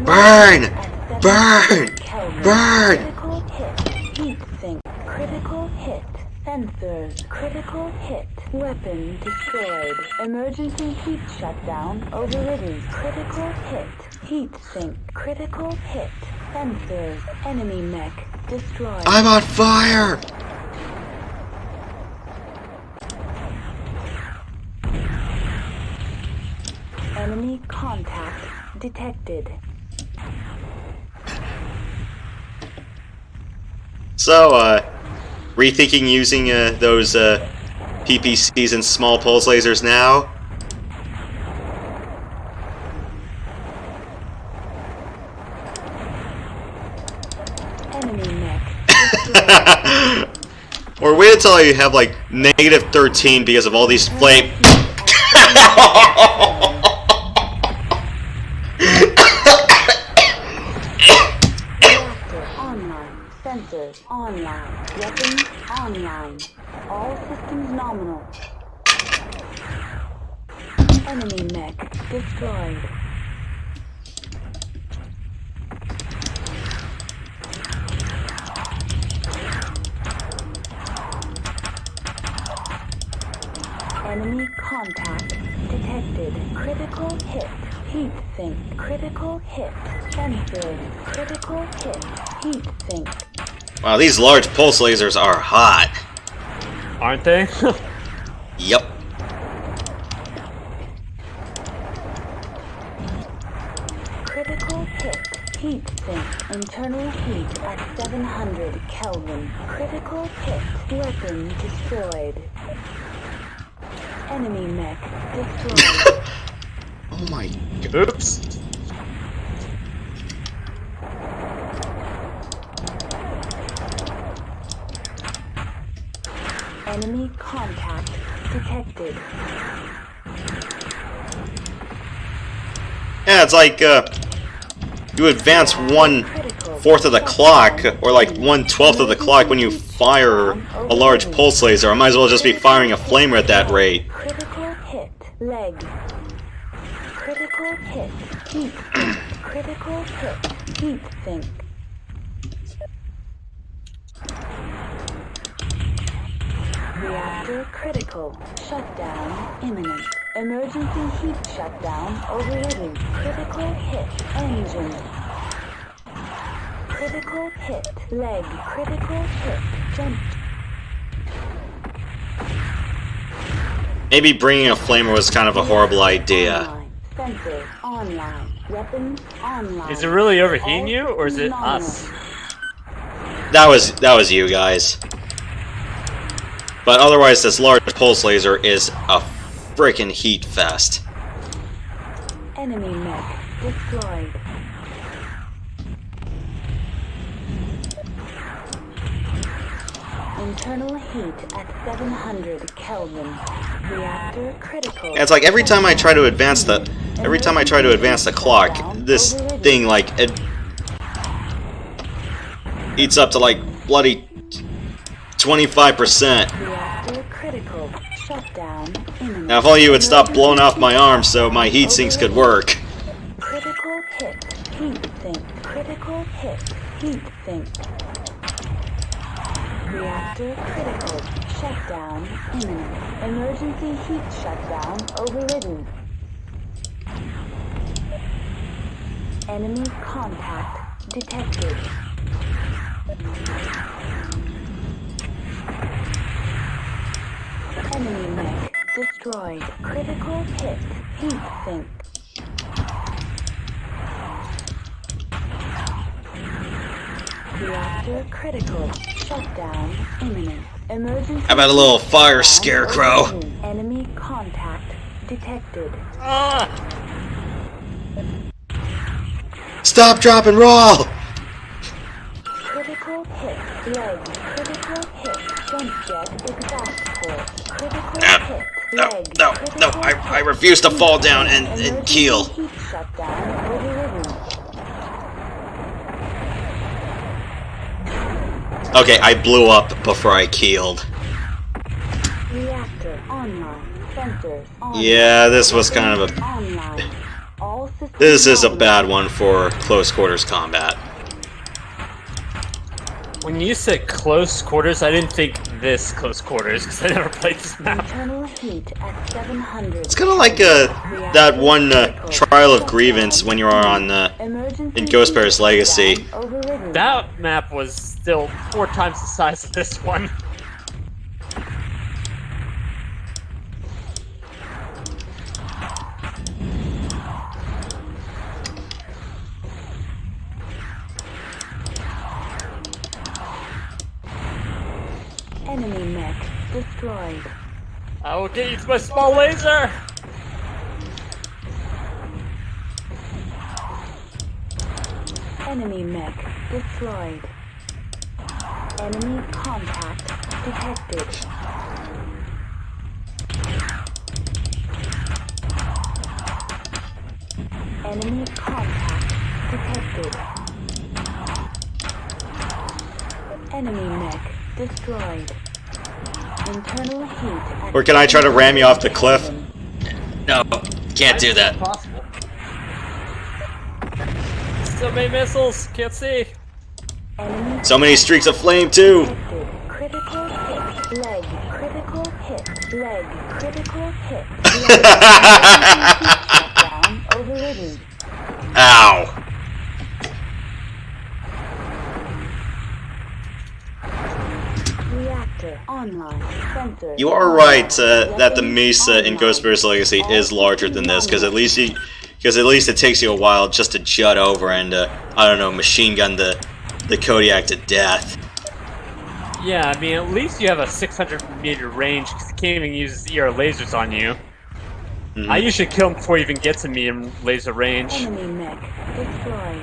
Burn! Burn! Burn! Critical hit. Heat sink. Critical hit. Sensors. Critical hit. Weapon destroyed. Emergency heat shutdown overridden. Critical hit. Heat sink. Critical hit. Sensors. Enemy mech destroyed. I'm on fire! Enemy contact detected. So, rethinking using those PPCs and small pulse lasers now? Enemy mech. Or wait until you have like -13 because of all these flame. Reactor online. Sensors online. Weapons online. All systems nominal. Enemy mech destroyed. Enemy contact detected. Critical hit. Heat sink. Critical hit. Sensors. Critical hit. Heat sink. Wow, these large pulse lasers are hot. Aren't they? Yep. Critical hit. Heat sink. Internal heat at 700 Kelvin. Critical hit. Weapon destroyed. Enemy mech destroyed. Oh my. Oops. Enemy contact detected. Yeah, it's like you advance 1/4 of the clock, or like 1/12 of the clock when you fire a large pulse laser. I might as well just be firing a flamer at that rate. Critical hit. Leg. Critical hit. Heat sink. Critical hit. Heat sink. Reactor critical. Shutdown imminent. Emergency heat shutdown overridden. Critical hit. Engine. Critical hit. Leg. Critical hit. Jump. Maybe bringing a flamer was kind of a horrible idea. Online. Sensors online. Weapons online. Is it really overheating you, or is it Nominal. us? That was you guys. But otherwise, this large pulse laser is a freaking heat fest. Enemy mech destroyed. Internal heat at 700 Kelvin. Reactor critical. Yeah, it's like every time I try to advance the clock, this thing like it eats up to like bloody 25%. Reactor critical. Shutdown imminent. Now, if only you would stop blowing off my arms so my heat sinks could work. Critical hit. Heat sink. Critical hit. Heat sink. Reactor critical. Shutdown imminent. Emergency heat shutdown overridden. Enemy contact detected. Enemy mech destroyed. Critical hit. Heat sink. Reactor critical. Shutdown imminent. Emergency. How about a little fire shutdown scarecrow? overridden. Enemy contact detected. Ah! Stop, drop, and roll! Critical hit. Leg. Critical hit. Jump jet exhaust port. Critical hit. No, Leg. no, no, Critical I hit. refuse to fall down and Emergency keel. Heat shutdown overridden. Okay, I blew up before I keeled. Reactor online. Sensors online. Yeah, this was kind of a... Online. All systems This is a nominal. bad one for close quarters combat. When you said close quarters, I didn't think this close quarters, because I never played this map. Internal heat at 700. It's kind of like that one Trial of Grievance when you are on in Ghost Bear's Legacy. That map was still 4 times the size of this one. Enemy mech destroyed. I will get you to my small laser! Enemy mech destroyed. Enemy contact detected. Enemy contact detected. Enemy mech destroyed. Internal heat. Or can I try to ram you off the cliff? No, can't do that. Possible. So many missiles, can't see. Enemy So many streaks of flame too. detected. Critical hit. Leg. Critical hit. Leg. Critical hit. Shutdown overridden. Ow. Reactor online. Sensor. You are right that the Mesa in Ghostbear's Legacy is larger than this, because at least it takes you a while just to jut over and I don't know, machine gun the Kodiak to death. Yeah, I mean, at least you have a 600-meter range, because you can't even use ER lasers on you. Mhm. I usually kill him before he even gets in medium laser range. Enemy mech destroyed.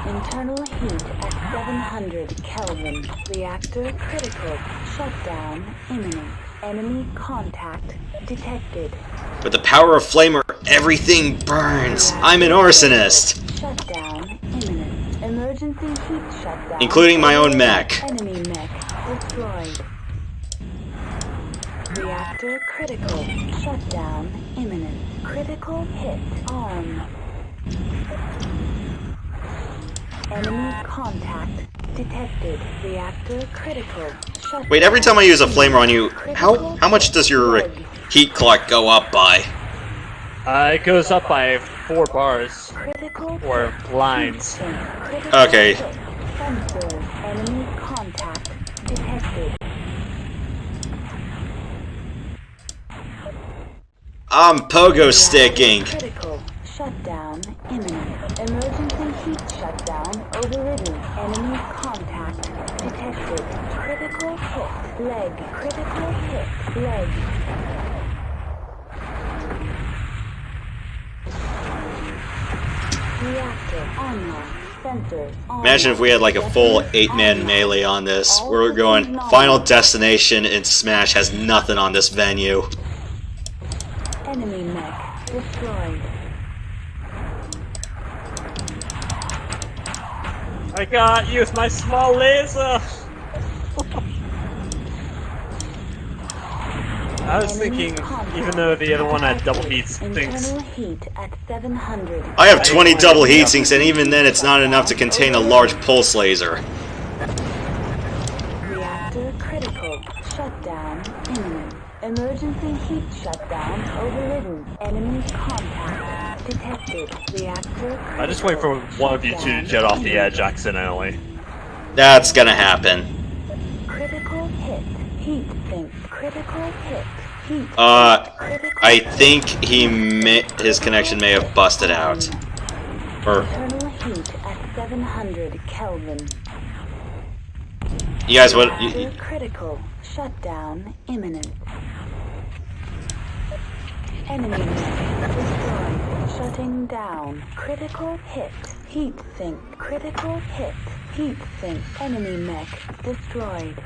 Internal heat at 700 Kelvin. Reactor critical. Shutdown imminent. Enemy contact detected. With the power of Flamer, everything burns. I'm an arsonist. Shutdown imminent. Emergency heat shutdown. Including my own mech. Enemy mech destroyed. Reactor critical. Shutdown imminent. Critical hit. Arm. Enemy contact detected. Reactor critical. Shutdown. Wait, every time I use a Flamer on you, how much does your heat clock go up by? It goes up by 4 bars. Critical Or lines. Critical Okay. hit. Sensors. Enemy contact detected. I'm pogo sticking. Critical shutdown imminent. Emergency heat shutdown overridden. Enemy contact detected. Critical hit. Leg. Critical hit. Leg. Reactor online. Sensors online. Imagine if we had like a full 8-man melee on this. We're going Final Destination and Smash has nothing on this venue. Enemy mech destroyed. I got you with my small laser! I was thinking, even though the other one had double heat sinks, Internal heat at 700. I have 20 double heatsinks, and even then it's not enough to contain a large pulse laser. Reactor critical. Shutdown imminent. Emergency heat shutdown overridden. Enemy contact detected. Reactor critical. I just wait for one of you two to jet off the edge accidentally. That's gonna happen. Critical hit. Heat sink. Critical hit. Heat. I think his connection may have busted out. Or Internal heat at 700 Kelvin. you guys would. Reactor critical. Shutdown imminent. Enemy mech destroyed. Shutting down. Critical hit. Heat sink. Critical hit. Heat sink. Enemy mech destroyed.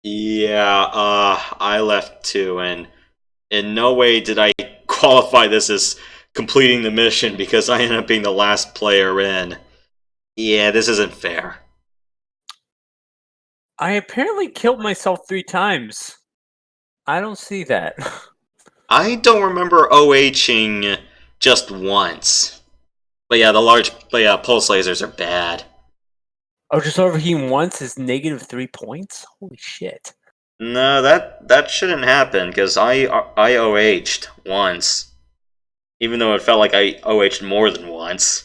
Yeah, I left too, and in no way did I qualify this as completing the mission because I ended up being the last player in. Yeah, this isn't fair. I apparently killed myself 3 times. I don't see that. I don't remember OHing just once. But yeah, pulse lasers are bad. Oh, just overheating once is negative 3 points? Holy shit. No, that shouldn't happen, because I OH'd once. Even though it felt like I OH'd more than once.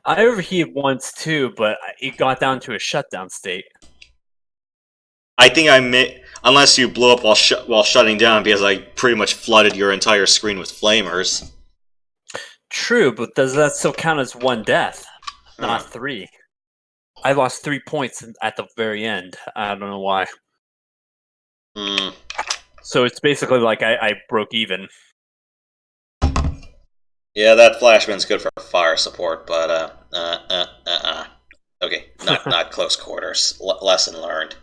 I overheated once too, but it got down to a shutdown state. I think unless you blew up while shutting down, because I pretty much flooded your entire screen with flamers. True, but does that still count as one death, not 3? I lost 3 points at the very end. I don't know why. So it's basically like I broke even. Yeah, that flashman's good for fire support, but okay, not close quarters. Lesson learned.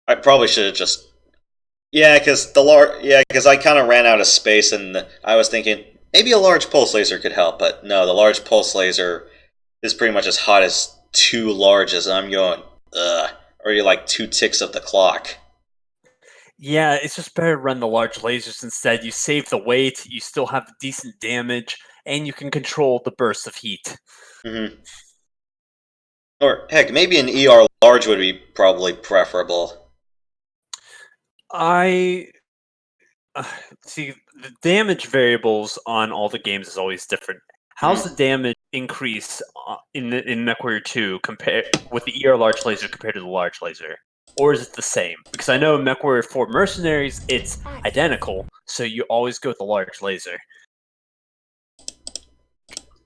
I probably should have just because I kind of ran out of space, and I was thinking maybe a large pulse laser could help, but no, the large pulse laser is pretty much as hot as 2 larges, and I'm going, already like 2 ticks of the clock. Yeah, it's just better to run the large lasers instead. You save the weight, you still have decent damage, and you can control the bursts of heat. Or heck, maybe an ER large would be probably preferable. See, the damage variables on all the games is always different. How's the damage increase in MechWarrior 2 compared with the ER large laser compared to the large laser? Or is it the same? Because I know in MechWarrior 4 Mercenaries, it's identical, so you always go with the large laser.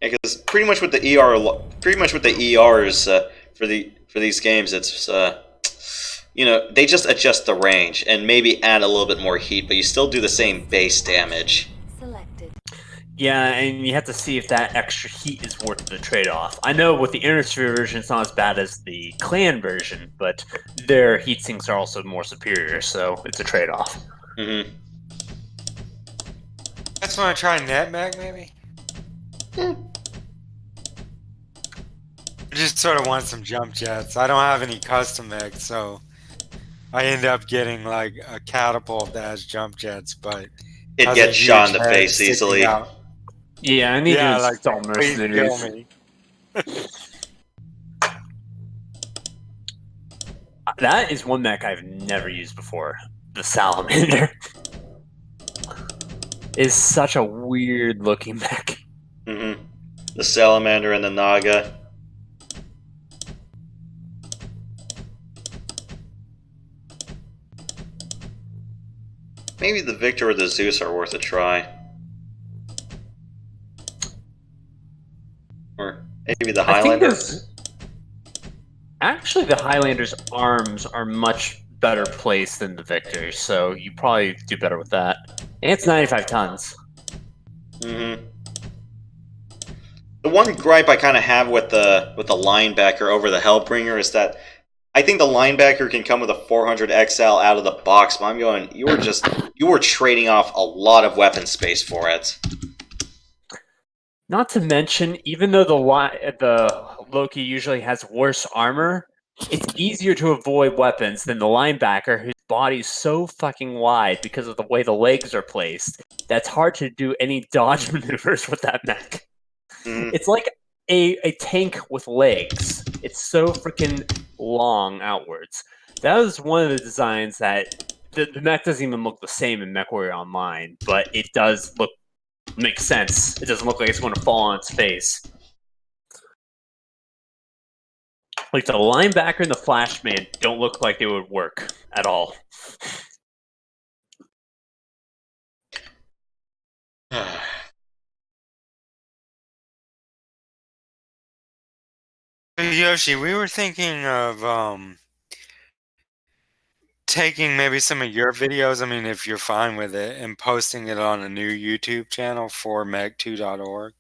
Yeah, because pretty much with the ERs for these games, it's they just adjust the range and maybe add a little bit more heat, but you still do the same base damage. Yeah, and you have to see if that extra heat is worth the trade-off. I know with the Innersphere version, it's not as bad as the Clan version, but their heat sinks are also more superior, so it's a trade-off. I just want to try NetMech, maybe? I just sort of want some jump jets. I don't have any custom mechs, so I end up getting like a catapult that has jump jets, but it gets shot in the face easily. Out. Yeah, I need to install Mercenaries. Kill me. That is one mech I've never used before. The Salamander is such a weird looking mech. The Salamander and the Naga. Maybe the Victor or the Zeus are worth a try. Or maybe the Highlander. Actually, the Highlander's arms are much better placed than the Victor's, so you probably do better with that. And it's 95 tons. The one gripe I kind of have with the linebacker over the Hellbringer is that I think the linebacker can come with a 400 XL out of the box, but I'm going, you were trading off a lot of weapon space for it. Not to mention, even though the Loki usually has worse armor, it's easier to avoid weapons than the linebacker, whose body is so fucking wide because of the way the legs are placed. That's hard to do any dodge maneuvers with that mech. It's like a tank with legs. It's so freaking long outwards. That was one of the designs that the mech doesn't even look the same in MechWarrior Online, but it does make sense. It doesn't look like it's going to fall on its face. Like the linebacker and the flashman don't look like they would work at all. Yoshi, we were thinking of taking maybe some of your videos, I mean, if you're fine with it, and posting it on a new YouTube channel for mech2.org.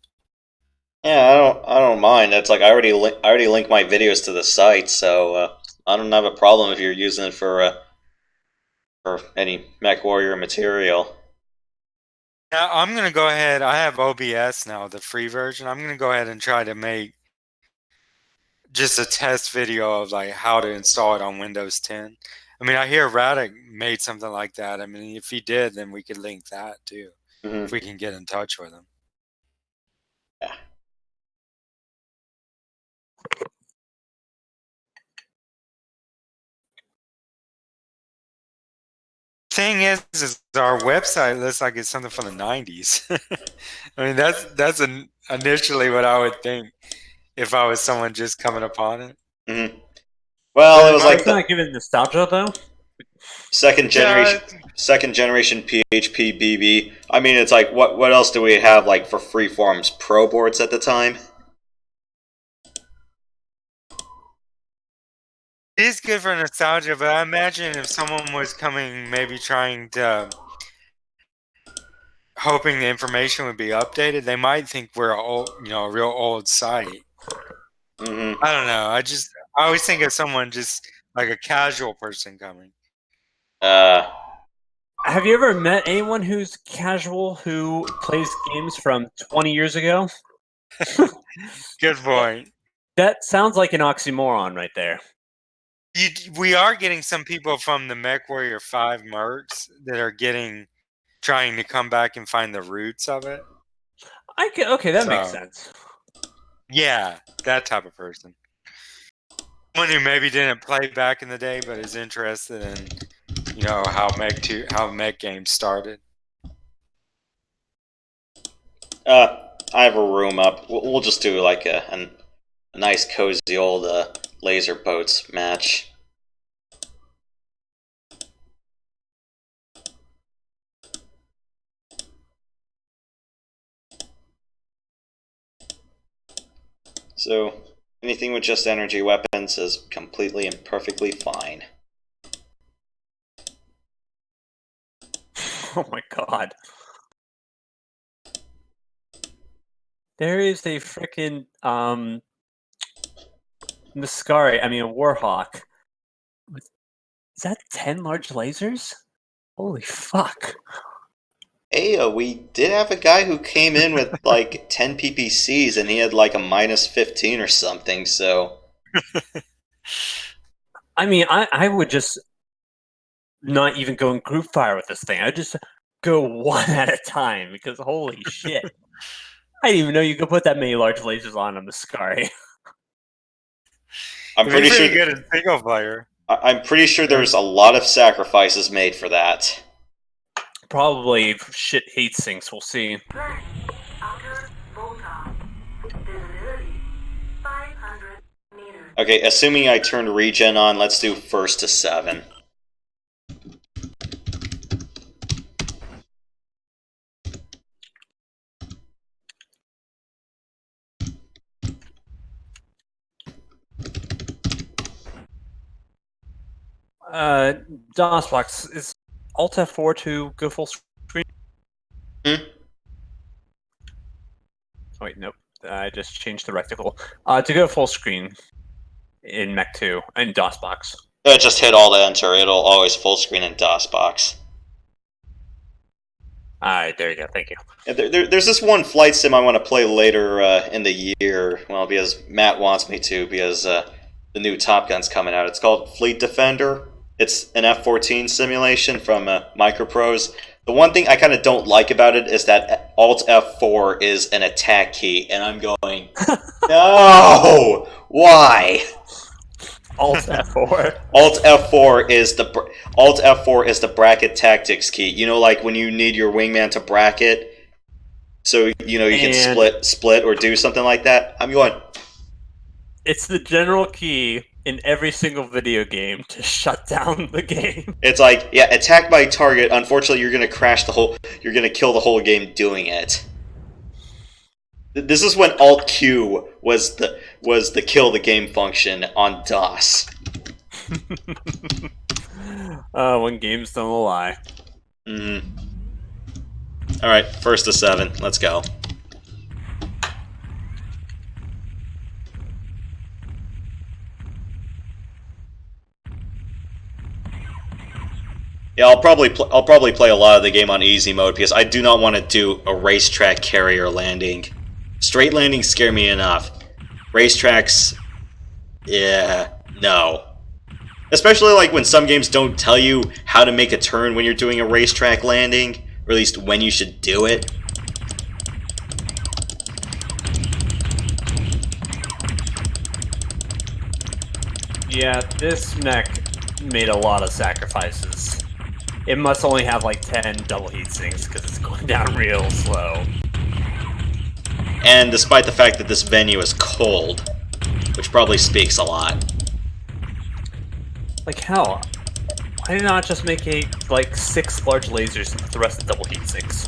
Yeah, I don't mind. That's like I already linked my videos to the site, so I don't have a problem if you're using it for any MechWarrior material. Now, I'm gonna go ahead. I have OBS now, the free version. I'm gonna go ahead and try to make just a test video of like how to install it on Windows 10. I mean, I hear Radek made something like that. I mean, if he did, then we could link that too, if we can get in touch with him. Yeah. Thing is our website looks like it's something from the 90s. I mean, that's initially what I would think if I was someone just coming upon it. Well, it was like it's not giving nostalgia though. Second generation PHP BB. I mean, it's like, what else do we have, like, for Freeform's Pro boards at the time? It is good for nostalgia, but I imagine if someone was coming, maybe trying to, hoping the information would be updated, they might think we're a real old site. Mm-hmm. I don't know. I always think of someone just like a casual person coming. Have you ever met anyone who's casual who plays games from 20 years ago? Good point. That sounds like an oxymoron right there. We are getting some people from the MechWarrior 5 mercs that are trying to come back and find the roots of it. Okay, that makes sense. Yeah, that type of person. Someone who maybe didn't play back in the day, but is interested in, how Mech games started. I have a room up. We'll just do like a nice cozy old laser boats match. So, anything with just energy weapons is completely and perfectly fine. Oh my god. There is a frickin' a Warhawk. Is that 10 large lasers? Holy fuck. Hey, we did have a guy who came in with like 10 PPCs and he had like a minus 15 or something, so... I mean, I would just not even go in group fire with this thing. I'd just go one at a time because holy shit. I didn't even know you could put that many large lasers on the Muscari. I'm pretty sure good in single player. I'm pretty sure there's a lot of sacrifices made for that. Probably shit heat sinks, we'll see. Okay, assuming I turned regen on, let's do first to 7. DOSBox, is Alt F4 to go full screen? Hmm? Oh wait, nope. I just changed the reticle. To go full screen in Mech 2, in DOSBox. Just hit Alt Enter, it'll always full screen in DOSBox. Alright, there you go, thank you. There's this one flight sim I want to play later in the year, well, because Matt wants me to, because the new Top Gun's coming out. It's called Fleet Defender. It's an F-14 simulation from Microprose. The one thing I kind of don't like about it is that Alt F4 is an attack key, and I'm going, no! Why? Alt F4. Alt F4 is the bracket tactics key. You know, like when you need your wingman to bracket, so you can split or do something like that. I'm going. It's the general key in every single video game to shut down the game. It's like, yeah, attack my target. Unfortunately, you're gonna crash the whole. You're gonna kill the whole game doing it. This is when Alt Q was the kill the game function on DOS. When games don't lie. Mm-hmm. All right, first to 7. Let's go. Yeah, I'll probably play a lot of the game on easy mode because I do not want to do a racetrack carrier landing. Straight landings scare me enough. Racetracks, yeah, no. Especially like when some games don't tell you how to make a turn when you're doing a racetrack landing, or at least when you should do it. Yeah, this mech made a lot of sacrifices. It must only have like 10 double heat sinks because it's going down real slow. And despite the fact that this venue is cold, which probably speaks a lot. Like how? Why Why not just make like 6 large lasers and put the rest of double heat sinks?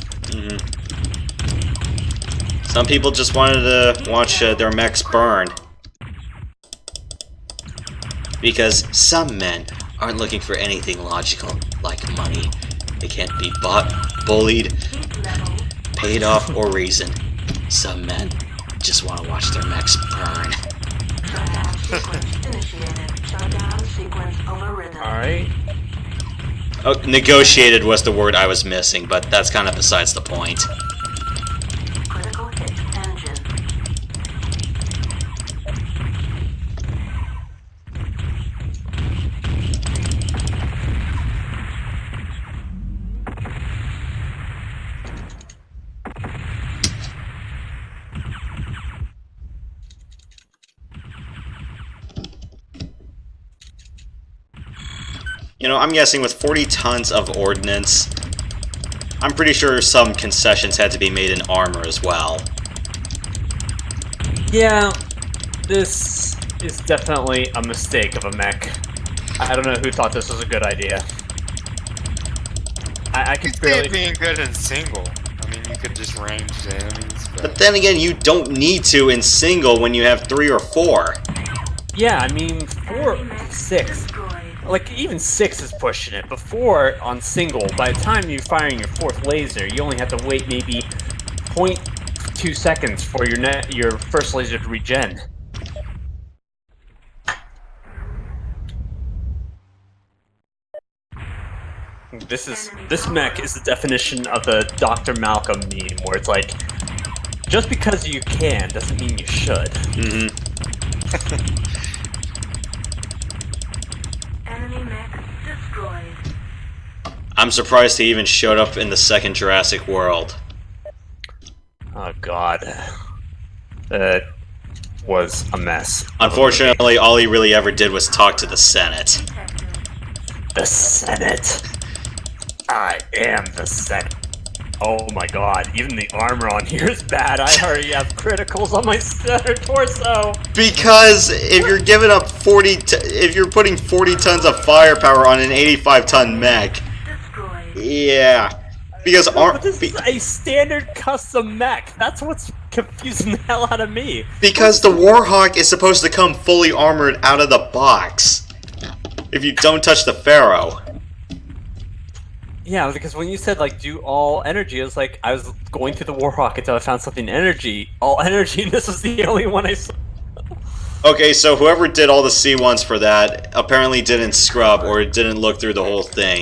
Some people just wanted to watch their mechs burn. Because some men aren't looking for anything logical, like money. They can't be bought, bullied, paid off, or reasoned. Some men just want to watch their mechs burn. Alright. Oh, negotiated was the word I was missing, but that's kind of besides the point. Critical hit engine. You know, I'm guessing with 40 tons of ordnance, I'm pretty sure some concessions had to be made in armor as well. Yeah, this is definitely a mistake of a mech. I don't know who thought this was a good idea. I can barely... being good in single. I mean, you could just range the enemies, But then again, you don't need to in single when you have 3 or 4. Yeah, I mean, 4, 6. Like, even 6 is pushing it, but 4 on single, by the time you're firing your 4th laser, you only have to wait maybe 0.2 seconds for your first laser to regen. This mech is the definition of the Dr. Malcolm meme, where it's like, just because you can doesn't mean you should. Enemy mech destroyed. I'm surprised he even showed up in the second Jurassic World. Oh god. That was a mess. Unfortunately, all he really ever did was talk to the Senate. The Senate. I am the Senate. Oh my god, even the armor on here is bad. I already have criticals on my torso. Because if you're giving up if you're putting 40 tons of firepower on an 85-ton mech, yeah. Because this is a standard custom mech. That's what's confusing the hell out of me. Because the Warhawk is supposed to come fully armored out of the box. If you don't touch the Pharaoh. Yeah, because when you said, like, do all energy, I was going through the Warhawk until I found something all energy, and this was the only one I saw. Okay, so whoever did all the C1s for that apparently didn't scrub or didn't look through the whole thing.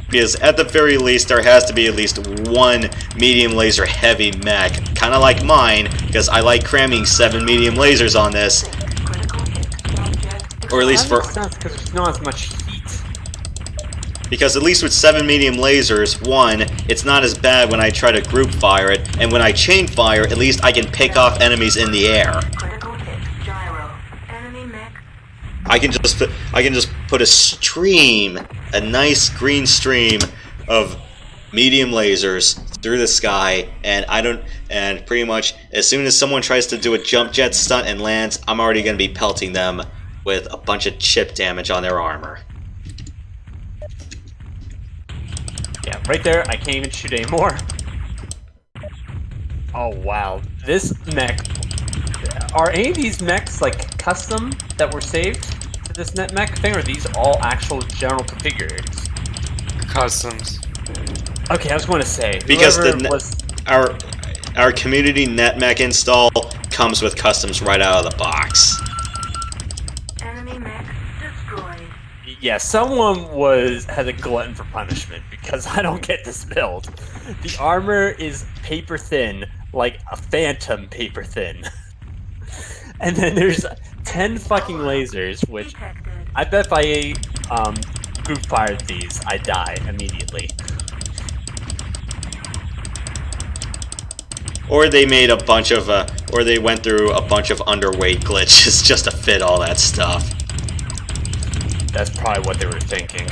Because at the very least, there has to be at least one medium laser heavy mech, kind of like mine, because I like cramming 7 medium lasers on this. Or at least for... That makes sense, because there's not as much heat. Because at least with 7 medium lasers, 1, it's not as bad when I try to group fire it, and when I chain fire, at least I can pick off enemies in the air. I can just put a stream, a nice green stream of medium lasers through the sky, and pretty much as soon as someone tries to do a jump jet stunt and lands, I'm already going to be pelting them with a bunch of chip damage on their armor. Yeah, right there, I can't even shoot anymore. Oh wow, this mech... Are any of these mechs, like, custom that were saved to this NetMech thing, or are these all actual general configures? Customs. Okay, I was going to say, because our community NetMech install comes with customs right out of the box. Enemy mech destroyed. Yeah, someone had a glutton for punishment, because I don't get this build. The armor is paper thin, like a phantom paper thin. And then there's 10 fucking lasers, which I bet if I group fired these, I die immediately. Or they made a bunch of, or they went through a bunch of underweight glitches just to fit all that stuff. That's probably what they were thinking.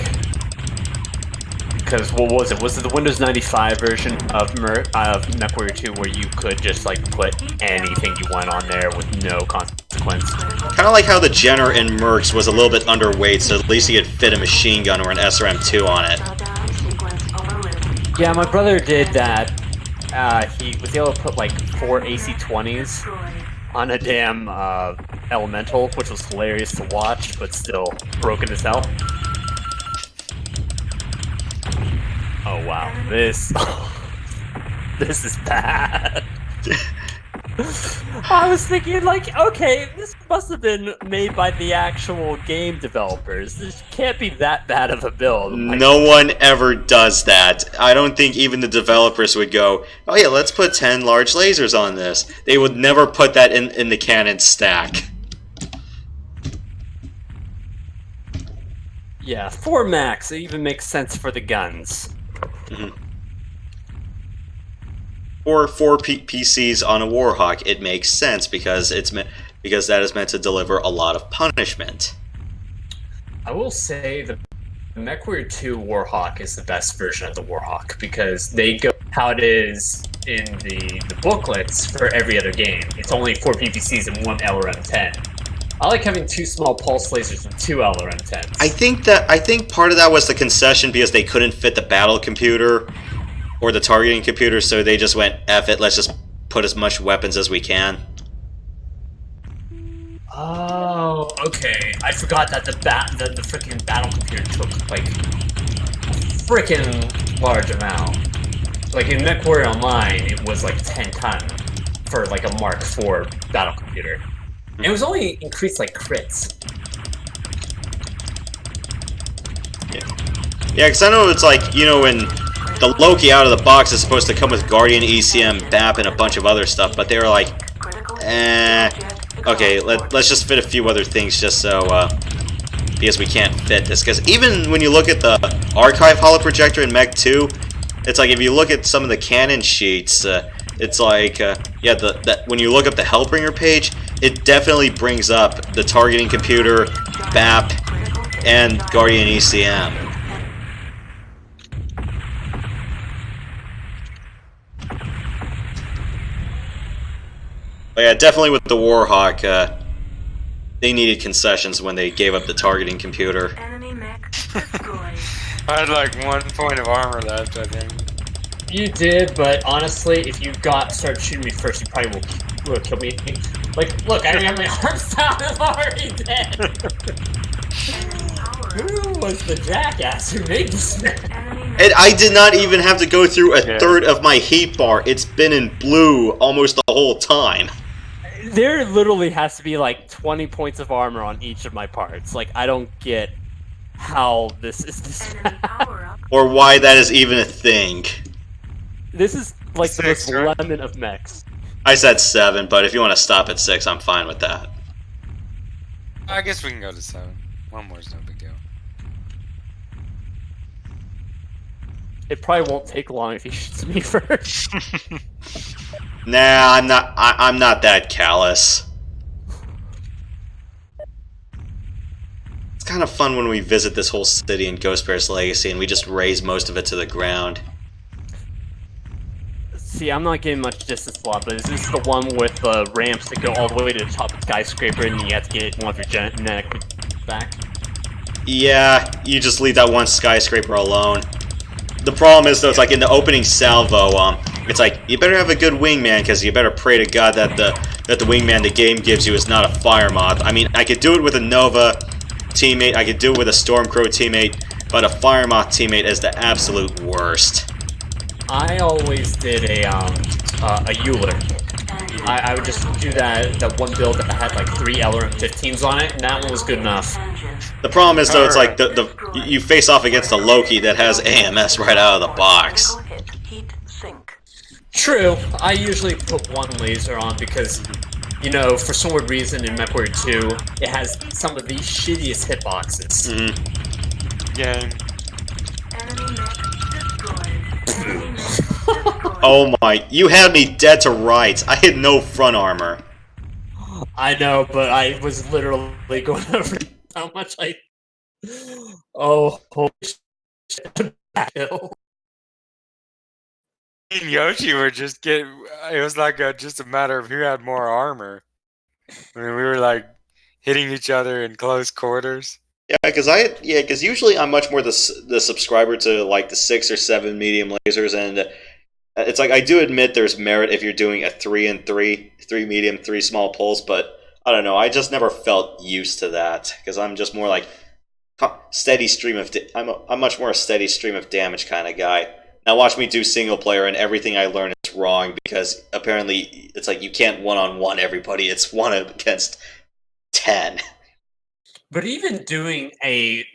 because what was it? Was it the Windows 95 version of MechWarrior 2 where you could just like put anything you want on there with no consequence? Kind of like how the Jenner in Mercs was a little bit underweight, so at least you could fit a machine gun or an SRM2 on it. Yeah, my brother did that. He was able to put like 4 AC-20s on a damn Elemental, which was hilarious to watch, but still broken as hell. Oh wow, this is bad. I was thinking, like, okay, this must have been made by the actual game developers. This can't be that bad of a build. Like, No one ever does that. I don't think even the developers would go, oh yeah, let's put 10 large lasers on this. They would never put that in the cannon stack. yeah, 4 max. It even makes sense for the guns. Mm-hmm. Or 4 PCs on a Warhawk, it makes sense because because that is meant to deliver a lot of punishment. I will say the MechWarrior 2 Warhawk is the best version of the Warhawk because they go how it is in the booklets for every other game. It's only 4 PPCs and 1 LRM-10. I like having 2 small pulse lasers and 2 LRM-10s. I think part of that was the concession because they couldn't fit the battle computer or the targeting computer, so they just went, F it, let's just put as much weapons as we can. Oh, okay. I forgot that the freaking battle computer took like freaking large amount. Like in MechWarrior Online, it was like 10 ton for like a Mark IV battle computer. And it was only increased like crits. Yeah, because I know it's like, you know, when the Loki out of the box is supposed to come with Guardian, ECM, BAP, and a bunch of other stuff, but they were like, okay, let's just fit a few other things just so, because we can't fit this. Because even when you look at the Archive holo projector in Mech 2, it's like if you look at some of the canon sheets, it's like, when you look up the Hellbringer page, it definitely brings up the targeting computer, BAP, and Guardian ECM. But yeah, definitely with the Warhawk, they needed concessions when they gave up the targeting computer. Enemy mech destroyed. I had like 1 point of armor left, I think. You did, but honestly, if you started shooting me first, you probably will kill me. Like, look, I have my arms down, I'm already dead. Who was the jackass who made this mech? And I did not even have to go through a third of my heat bar. It's been in blue almost the whole time. There literally has to be like 20 points of armor on each of my parts. Like, I don't get how this is this bad. Or why that is even a thing. This is like the most 6, right? lemon of mechs. I said 7, but if you want to stop at 6, I'm fine with that. I guess we can go to 7. 1 more is no big deal. It probably won't take long if he shoots me first. Nah, I'm not that callous. It's kind of fun when we visit this whole city in Ghostbear's Legacy and we just raise most of it to the ground. See, I'm not getting much distance block, but is this the one with the ramps that go all the way to the top of the skyscraper and you have to get one of your genetic back? Yeah, you just leave that one skyscraper alone. The problem is, though, it's like in the opening salvo, it's like, you better have a good wingman, because you better pray to God that the wingman the game gives you is not a fire moth. I mean, I could do it with a Nova teammate, I could do it with a Stormcrow teammate, but a fire moth teammate is the absolute worst. I always did a Euler. I would just do that one build that had like 3 LRM-15s on it, and that one was good enough. The problem is, though, it's like you face off against a Loki that has AMS right out of the box. True, I usually put 1 laser on because, you know, for some weird reason in MechWarrior 2, it has some of the shittiest hitboxes. Game. Oh my, you had me dead to rights. I had no front armor. I know, but I was literally going over how much I... Oh, holy shit. that hill. Me and Yoshi were just getting. It was like just a matter of who had more armor. I mean, we were like hitting each other in close quarters. Yeah, because usually I'm much more the subscriber to like the 6 or 7 medium lasers, and it's like I do admit there's merit if you're doing a 3 and 3, 3 medium, 3 small pulse, but I don't know. I just never felt used to that because I'm just more like steady stream of. I'm much more a steady stream of damage kind of guy. Now watch me do single player, and everything I learn is wrong because apparently it's like you can't one-on-one everybody. It's 1 against 10. But even doing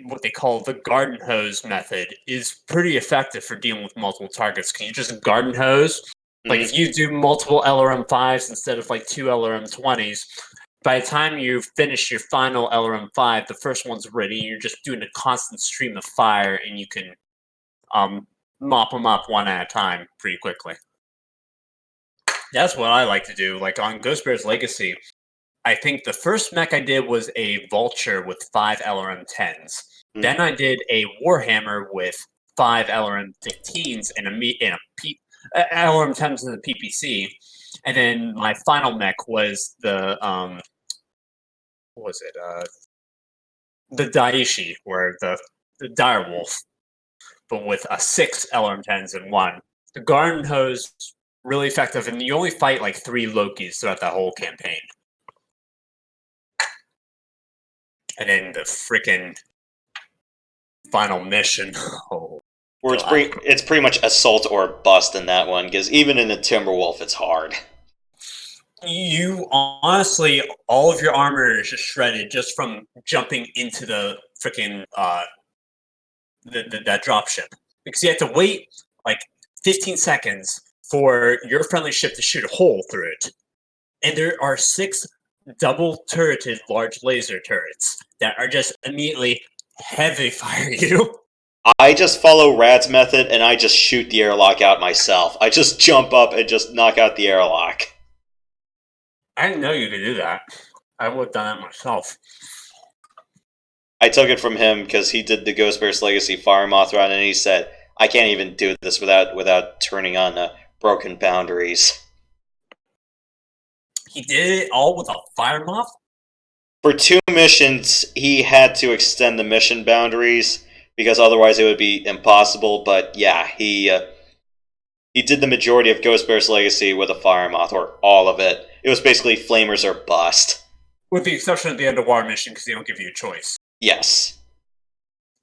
what they call the garden hose method is pretty effective for dealing with multiple targets. Can you just garden hose? Like if you do multiple LRM5s instead of like 2 LRM20s, by the time you finish your final LRM5, the first one's ready, and you're just doing a constant stream of fire, and you can mop them up one at a time pretty quickly. That's what I like to do. Like on Ghost Bear's Legacy, I think the first mech I did was a Vulture with 5 LRM10s. Then I did a Warhammer with 5 LRM15s and LRM10s in the PPC. And then my final mech was the what was it? The Daishi, or the Direwolf, but with 6 LRM10s and 1. The garden hose really effective, and you only fight like 3 Lokis throughout that whole campaign. And then the freaking final mission. Oh, Where it's pretty much assault or bust in that one, because even in the Timberwolf, it's hard. You honestly, all of your armor is just shredded just from jumping into the freaking that dropship, because you have to wait like 15 seconds for your friendly ship to shoot a hole through it, and there are 6 double-turreted large laser turrets that are just immediately heavy fire you. I just follow Rad's method, and I just shoot the airlock out myself. I just jump up and just knock out the airlock. I didn't know you could do that. I would have done that myself. I took it from him because he did the Ghost Bear's Legacy Fire Moth run, and he said, I can't even do this without turning on broken boundaries. He did it all with a fire moth? For 2 missions, he had to extend the mission boundaries, because otherwise it would be impossible, but yeah, he did the majority of Ghost Bear's Legacy with a Fire Moth, or all of it. It was basically flamers or bust. With the exception of the underwater mission, because they don't give you a choice. Yes.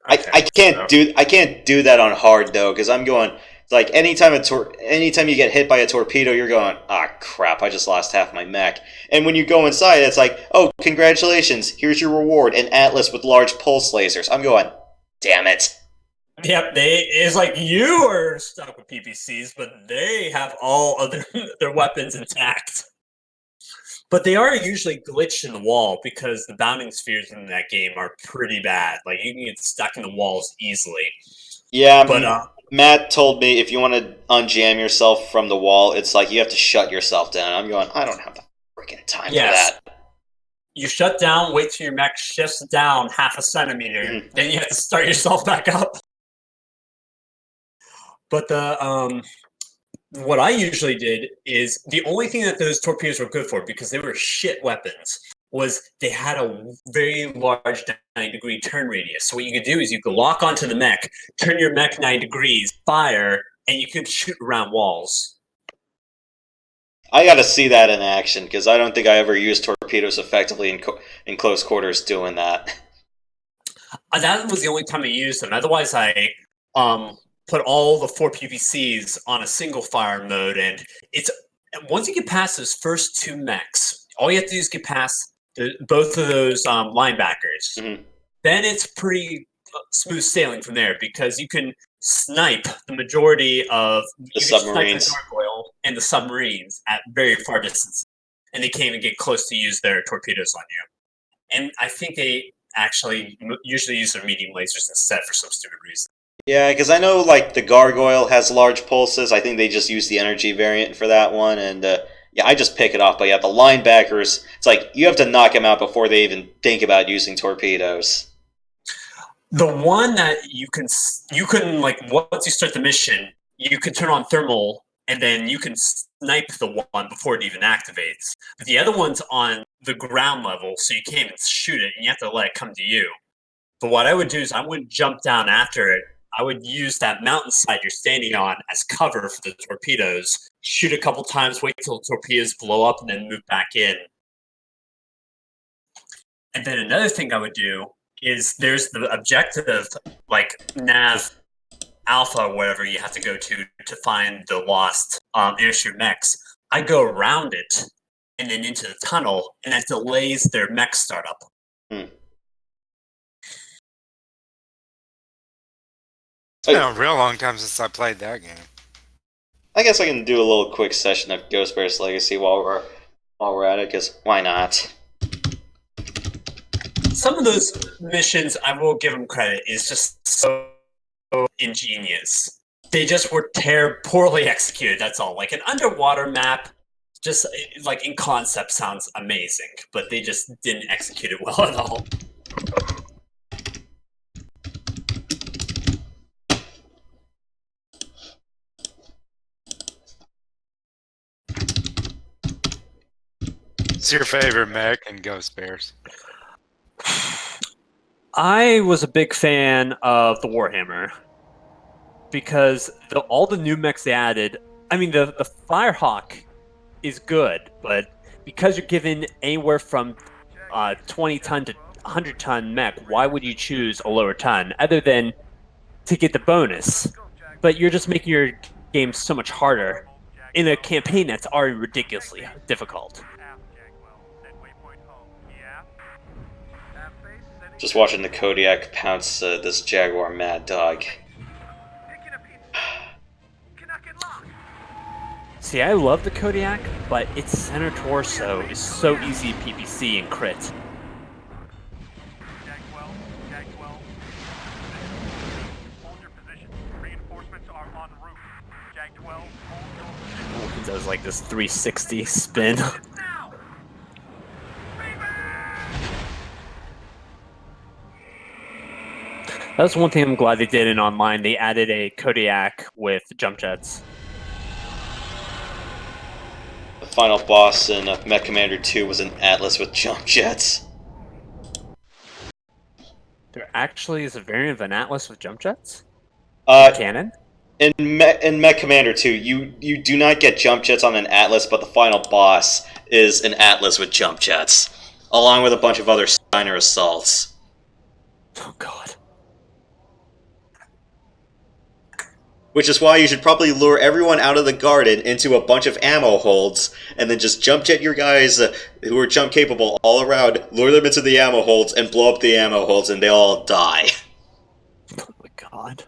Okay, I can't do that on hard, though, because I'm going... Like, anytime you get hit by a torpedo, you're going, crap, I just lost half my mech. And when you go inside, it's like, oh, congratulations, here's your reward, an Atlas with large pulse lasers. I'm going, damn it. Yep, it's like you are stuck with PPCs, but they have all of their weapons intact. But they are usually glitched in the wall, because the bounding spheres in that game are pretty bad. Like, you can get stuck in the walls easily. Yeah, but Matt told me if you want to unjam yourself from the wall, it's like you have to shut yourself down. I'm going, I don't have the freaking time for that. You shut down, wait till your mech shifts down half a centimeter, then you have to start yourself back up. But what I usually did is, the only thing that those torpedoes were good for, because they were shit weapons, was they had a very large 90-degree turn radius. So what you could do is you could lock onto the mech, turn your mech 90 degrees, fire, and you could shoot around walls. I gotta see that in action, because I don't think I ever used torpedoes effectively in close quarters doing that. That was the only time I used them. Otherwise, I put all the 4 PPCs on a single fire mode, and once you get past those first 2 mechs, all you have to do is get past both of those linebackers. Then it's pretty smooth sailing from there, because you can snipe the majority of the submarines, the gargoyle and the submarines at very far distances, and they can't even get close to use their torpedoes on you. And I think they actually usually use their medium lasers instead for some stupid reason. Yeah, because I know like the gargoyle has large pulses. I think they just use the energy variant for that one, and yeah, I just pick it off. But yeah, the linebackers, it's like you have to knock them out before they even think about using torpedoes. The one that you can like once you start the mission, you can turn on thermal, and then you can snipe the one before it even activates. But the other one's on the ground level, so you can't even shoot it, and you have to let it come to you. But what I would do is I wouldn't jump down after it. I would use that mountainside you're standing on as cover for the torpedoes. Shoot a couple times, wait till the torpedoes blow up, and then move back in. And then another thing I would do is there's the objective, like Nav Alpha or whatever you have to go to find the lost airship mechs. I go around it and then into the tunnel, and that delays their mech startup. It's been a real long time since I played that game. I guess I can do a little quick session of Ghost Bear's Legacy while we're at it, because why not? Some of those missions, I will give them credit, is just so ingenious. They just were poorly executed, that's all. Like an underwater map, just like in concept sounds amazing, but they just didn't execute it well at all. What's your favorite mech in Ghost Bears? I was a big fan of the Warhammer because all the new mechs they added. I mean, the Firehawk is good, but because you're given anywhere from 20 ton to 100 ton mech, why would you choose a lower ton other than to get the bonus? But you're just making your game so much harder in a campaign that's already ridiculously difficult. Just watching the Kodiak pounce this Jaguar Mad Dog. See, I love the Kodiak, but its center torso is so easy PPC and crit. He does like this 360 spin. That's one thing I'm glad they did in online. They added a Kodiak with jump jets. The final boss in Mech Commander 2 was an Atlas with jump jets. There actually is a variant of an Atlas with jump jets? Cannon? In Mech Commander 2, you do not get jump jets on an Atlas, but the final boss is an Atlas with jump jets, along with a bunch of other Steiner assaults. Oh god. Which is why you should probably lure everyone out of the garden into a bunch of ammo holds, and then just jump jet your guys who are jump capable all around, lure them into the ammo holds, and blow up the ammo holds, and they all die. Oh my god.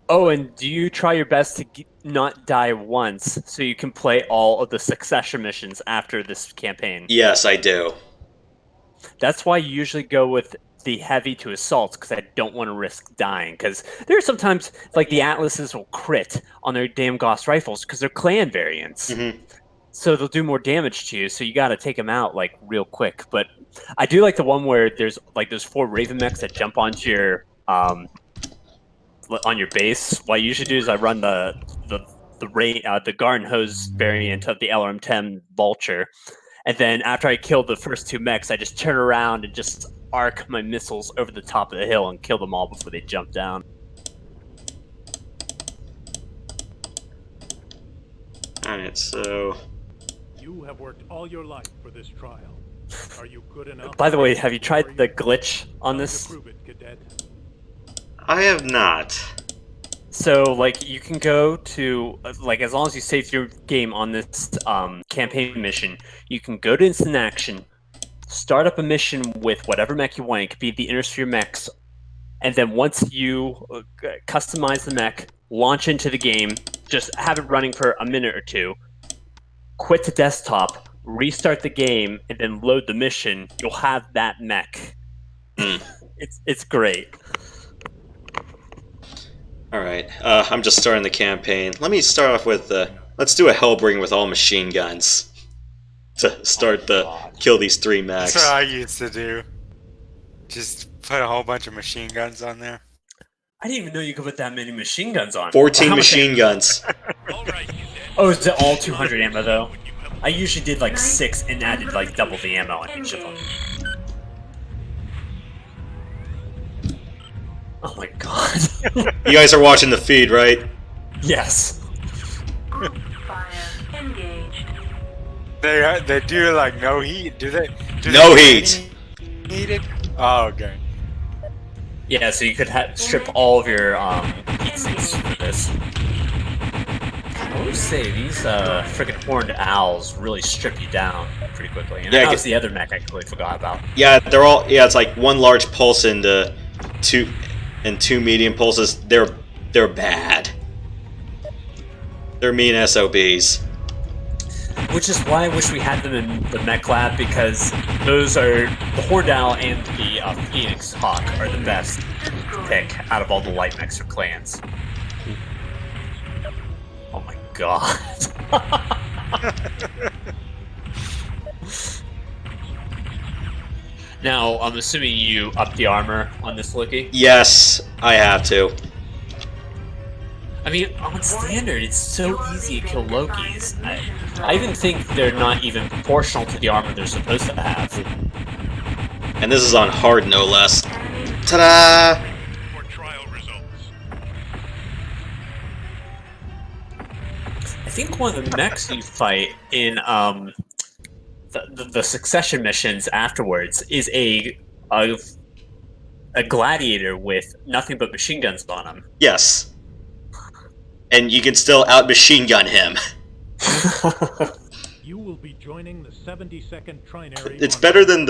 Oh, and do you try your best to not die once, so you can play all of the succession missions after this campaign? Yes, I do. That's why you usually go with the heavy to assault, because I don't want to risk dying. Because there are sometimes, like, the Atlases will crit on their damn Gauss rifles because they're clan variants. Mm-hmm. So they'll do more damage to you, so you got to take them out, like, real quick. But I do like the one where there's, like, those 4 Raven mechs that jump onto your, on your base. What I usually do is I run the Garden Hose variant of the LRM-10 Vulture. And then after I kill the first 2 mechs, I just turn around and just arc my missiles over the top of the hill and kill them all before they jump down. Alright, so... You have worked all your life for this trial. Are you good enough? By the way, have you tried the glitch on this? Prove it, cadet. I have not. So, like, you can go to, like, as long as you save your game on this campaign mission, you can go to instant action, start up a mission with whatever mech you want. It could be the Inner Sphere mechs. And then once you customize the mech, launch into the game, just have it running for a minute or 2, quit the desktop, restart the game, and then load the mission. You'll have that mech. It's great. Alright, I'm just starting the campaign. Let me start off with, let's do a Hellbring with all machine guns. To start the kill these 3 mechs. That's what I used to do. Just put a whole bunch of machine guns on there. I didn't even know you could put that many machine guns on. 14 How much machine guns. Oh, is it all 200 ammo though? I usually did like 6 and added like double the ammo on each of them. Oh my god. You guys are watching the feed, right? Yes. They do like no heat, do they? No heat. Heated? Oh, okay. Yeah, so you could strip all of your heat sinks for this. I would say these freaking horned owls really strip you down pretty quickly. And Yeah, that was the other mech I completely forgot about. Yeah, they're all. Yeah, it's like 1 large pulse into 2 medium pulses. They're bad. They're mean SOBs. Which is why I wish we had them in the mech lab, because those are the horned owl and the Phoenix Hawk are the best to pick out of all the light mechs or clans. Oh my god. Now, I'm assuming you up the armor on this Loki? Yes, I have to. I mean, on standard, it's so easy to kill Lokis. I even think they're not even proportional to the armor they're supposed to have. And this is on hard, no less. Ta-da! For trial results. I think one of the mechs you fight in the succession missions afterwards is a gladiator with nothing but machine guns on him. Yes. And you can still out-machine gun him. You will be joining the 72nd Trinary. It's better than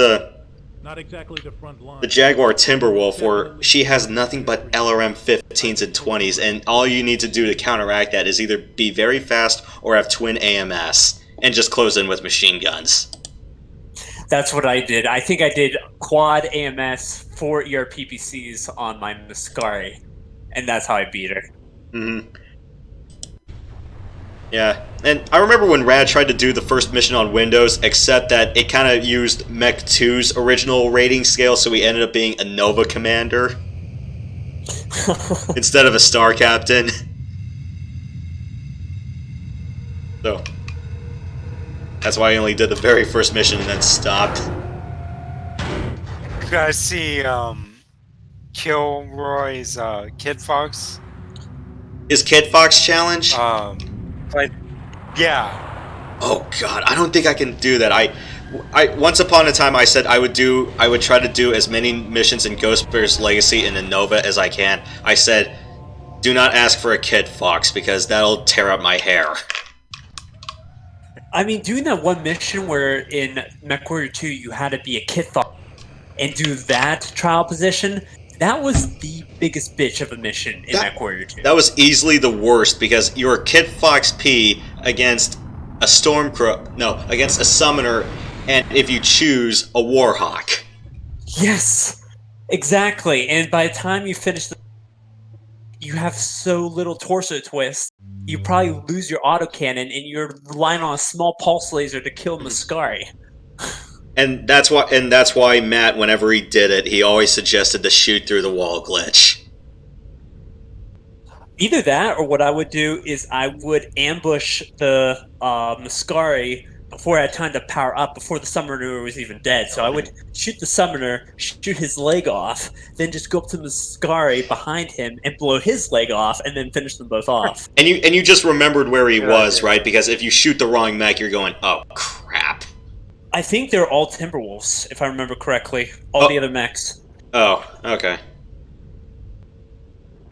Not exactly the front line. the Jaguar Timberwolf, where she has nothing but LRM 15s and 20s, and all you need to do to counteract that is either be very fast or have twin AMS, and just close in with machine guns. That's what I did. I think I did quad AMS, 4 ERPPCs on my Muscari, and that's how I beat her. Mm-hmm. Yeah, and I remember when Rad tried to do the first mission on Windows, except that it kind of used Mech 2's original rating scale, so he ended up being a Nova Commander instead of a Star Captain. So, that's why I only did the very first mission and then stopped. You guys see Kilroy's Kid Fox? Is Kid Fox challenge? But yeah. Oh god, I don't think I can do that. I once upon a time I said I would try to do as many missions in Ghostbear's Legacy and in Nova as I can. I said, do not ask for a Kid Fox because that'll tear up my hair. I mean, doing that one mission where in MechWarrior 2 you had to be a Kid Fox and do that trial position, that was the biggest bitch of a mission in MechWarrior 2. That was easily the worst because you were Kid Fox P against a Stormcrow, no, against a Summoner, and if you choose, a Warhawk. Yes, exactly. And by the time you finish you have so little torso twist, you probably lose your autocannon and you're relying on a small pulse laser to kill Muscari. And that's why Matt, whenever he did it, he always suggested the shoot through the wall glitch. Either that, or what I would do is I would ambush the Muscari before I had time to power up, before the Summoner was even dead. So I would shoot the Summoner, shoot his leg off, then just go up to Muscari behind him and blow his leg off, and then finish them both off. And you just remembered where he was, right? Because if you shoot the wrong mech, you're going, oh crap. I think they're all Timberwolves, if I remember correctly. All the other mechs. Oh, okay.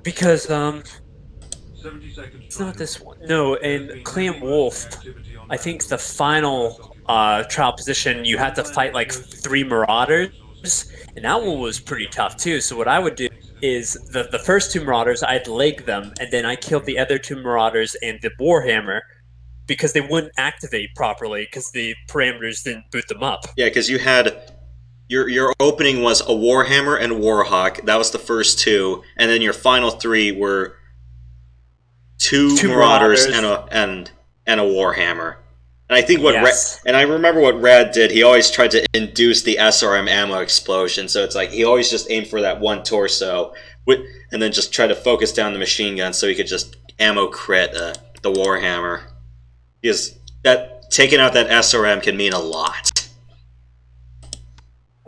Because, it's not this one. No, in Clan Wolf, I think the final trial position, you had to fight like 3 Marauders, and that one was pretty tough too. So what I would do is, the first 2 Marauders, I'd leg them, and then I killed the other 2 Marauders and the Warhammer, because they wouldn't activate properly because the parameters didn't boot them up. Yeah, because you had your opening was a Warhammer and Warhawk. That was the first 2, and then your final 3 were 2 Marauders and a Warhammer. And I think Yes. and I remember what Rad did. He always tried to induce the SRM ammo explosion. So it's like he always just aimed for that one torso, and then just try to focus down the machine gun so he could just ammo crit the Warhammer. Because that taking out that SRM can mean a lot.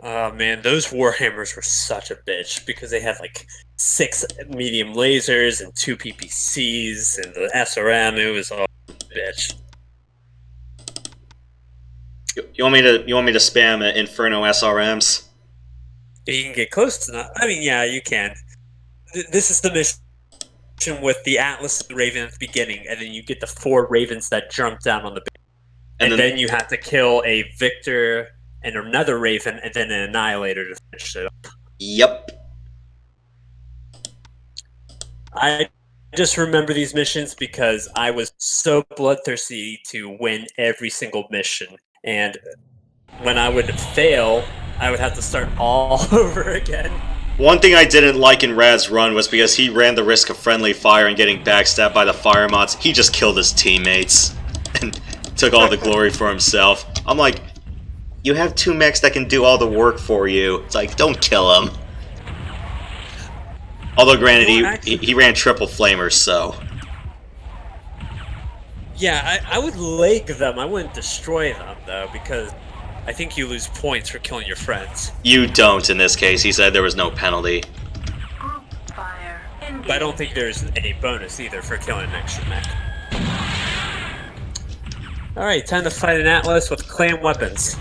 Oh man, those Warhammers were such a bitch because they had like 6 medium lasers and 2 PPCs and the SRM. It was all a bitch. You want me to spam Inferno SRMs? You can get close enough. I mean, yeah, you can. This is the mission with the Atlas and the Raven at the beginning, and then you get the 4 Ravens that jump down on the base. And then you have to kill a Victor and another Raven, and then an Annihilator to finish it up. Yep. I just remember these missions because I was so bloodthirsty to win every single mission. And when I would fail, I would have to start all over again. One thing I didn't like in Rad's run was because he ran the risk of friendly fire and getting backstabbed by the fire mods. He just killed his teammates and took all the glory for himself. I'm like, you have 2 mechs that can do all the work for you. It's like, don't kill him. Although granted, he ran triple flamers, so... Yeah, I would leg them. I wouldn't destroy them, though, because I think you lose points for killing your friends. You don't in this case. He said there was no penalty. But I don't think there's any bonus either for killing an extra mech. Alright, time to fight an Atlas with clan weapons.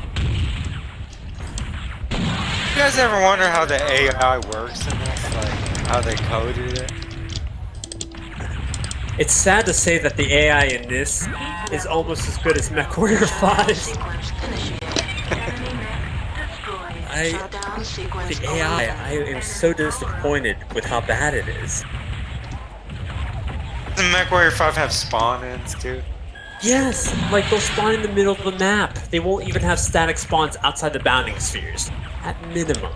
You guys ever wonder how the AI works in this? Like, how they coded it? It's sad to say that the AI in this is almost as good as MechWarrior 5. The AI, I am so disappointed with how bad it is. Doesn't MechWarrior 5 have spawn-ins, too? Yes, like they'll spawn in the middle of the map. They won't even have static spawns outside the bounding spheres. At minimum.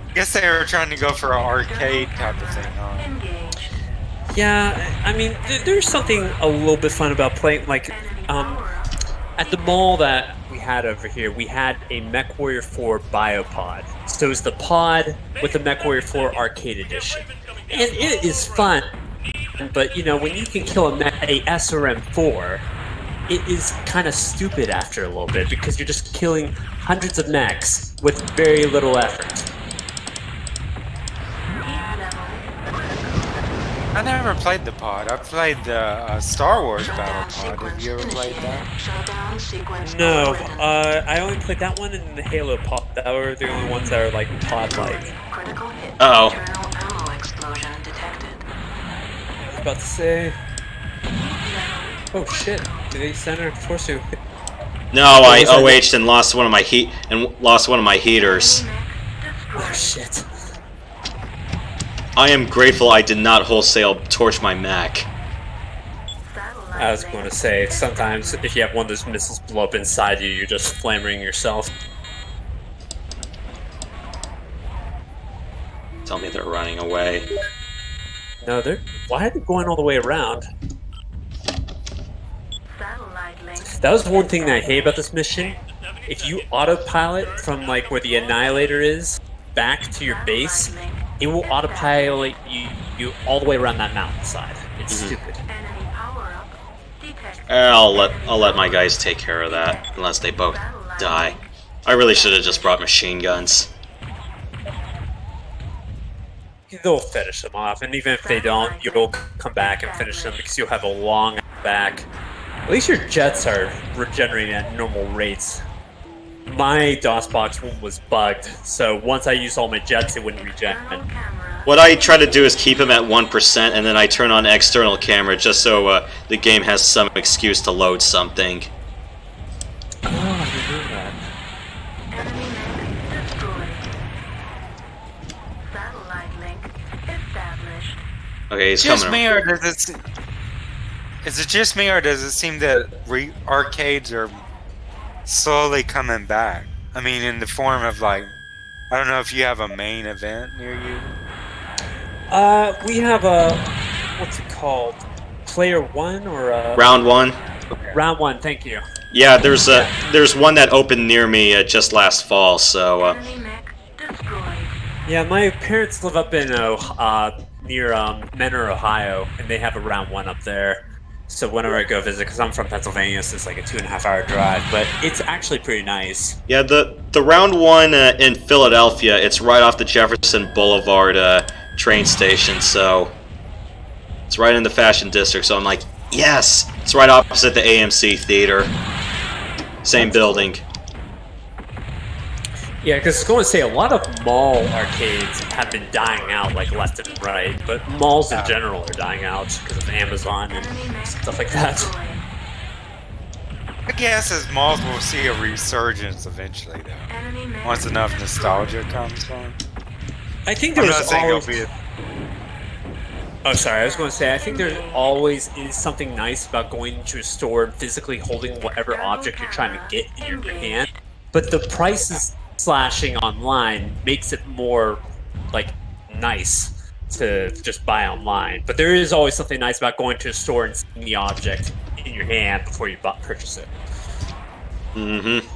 I guess they were trying to go for an arcade type of thing, huh? Yeah, I mean, there's something a little bit fun about playing, like, at the mall that we had over here, we had a MechWarrior 4 Biopod. So it was the pod with the MechWarrior 4 Arcade Edition. And it is fun, but, you know, when you can kill a SRM-4, it is kind of stupid after a little bit, because you're just killing hundreds of mechs with very little effort. I never played the pod. I played the Star Wars Battle Pod. Have you ever played that? No, I only played that one and the Halo pod. That were the only ones that are like pod-like. Uh-oh. I was about to say... Oh shit, did they center force you? No, I OH'd and lost one of my heaters. Oh shit. I am grateful I did not wholesale torch my mech. I was going to say, sometimes if you have one of those missiles blow up inside you, you're just flamming yourself. Tell me they're running away. No, why are they going all the way around? That was one thing that I hate about this mission. If you autopilot from like where the Annihilator is back to your base, it will autopilot you all the way around that mountainside. It's stupid. I'll let my guys take care of that, unless they both die. I really should have just brought machine guns. They'll finish them off, and even if they don't, you'll come back and finish them because you'll have a long back. At least your jets are regenerating at normal rates. My DOSBox one was bugged, so once I used all my jets, it wouldn't regen. What I try to do is keep them at 1%, and then I turn on external camera just so the game has some excuse to load something. Oh, I didn't know that. Okay, he's Just coming. me, or does it? Is it just me, or does it seem that arcades are slowly coming back? I mean, in the form of like, I don't know if you have a main event near you. We have a what's it called? Player one or Round one. round one? Thank you. Yeah, there's one that opened near me just last fall. So Yeah, my parents live up in near Menor, Ohio, and they have a round one up there. So whenever I go visit, because I'm from Pennsylvania, so it's like a 2.5 hour drive, but it's actually pretty nice. yeah, the round one in Philadelphia, it's right off the Jefferson Boulevard train station. So it's right in the Fashion District. So I'm like, yes, it's right opposite the AMC theater. Same building. Yeah, because I was going to say a lot of mall arcades have been dying out like left and right, but malls in general are dying out because of Amazon and stuff like that. I guess as malls will see a resurgence eventually, though. Once enough nostalgia comes on. I think I'm there's not saying always... it'll be. Oh, sorry. I was going to say, I think there always is something nice about going into a store and physically holding whatever object you're trying to get in your hand. But the prices slashing online makes it more, like, nice to just buy online. But there is always something nice about going to a store and seeing the object in your hand before you purchase it. Mm-hmm.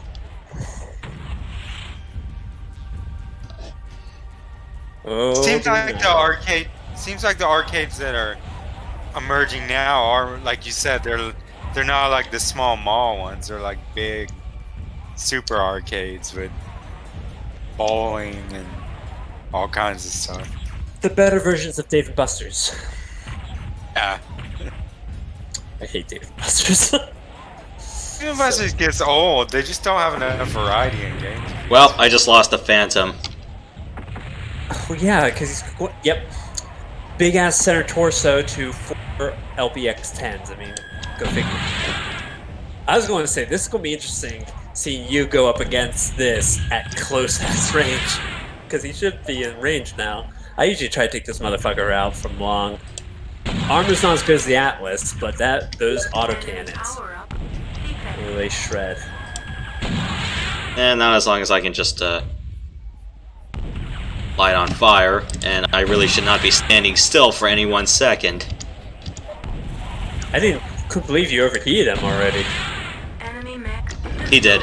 Oh, Seems like the arcades that are emerging now are, like you said, they're not like the small mall ones. They're like big, super arcades with bowling and all kinds of stuff. the better versions of Dave & Buster's. Yeah, I hate Dave & Buster's. unless it gets old, they just don't have enough variety in games. Well, I just lost the Phantom. Well, yeah, because he's... Yep. Big-ass center torso to 4 LPX-10s. I mean, go figure. I was going to say, this is going to be interesting, seeing you go up against this at close-ass range. Because he should be in range now. I usually try to take this motherfucker out from long. Armor's not as good as the Atlas, but those autocannons, they shred. And not as long as I can just light on fire, and I really should not be standing still for any 1 second. Couldn't believe you overheated him already. He did.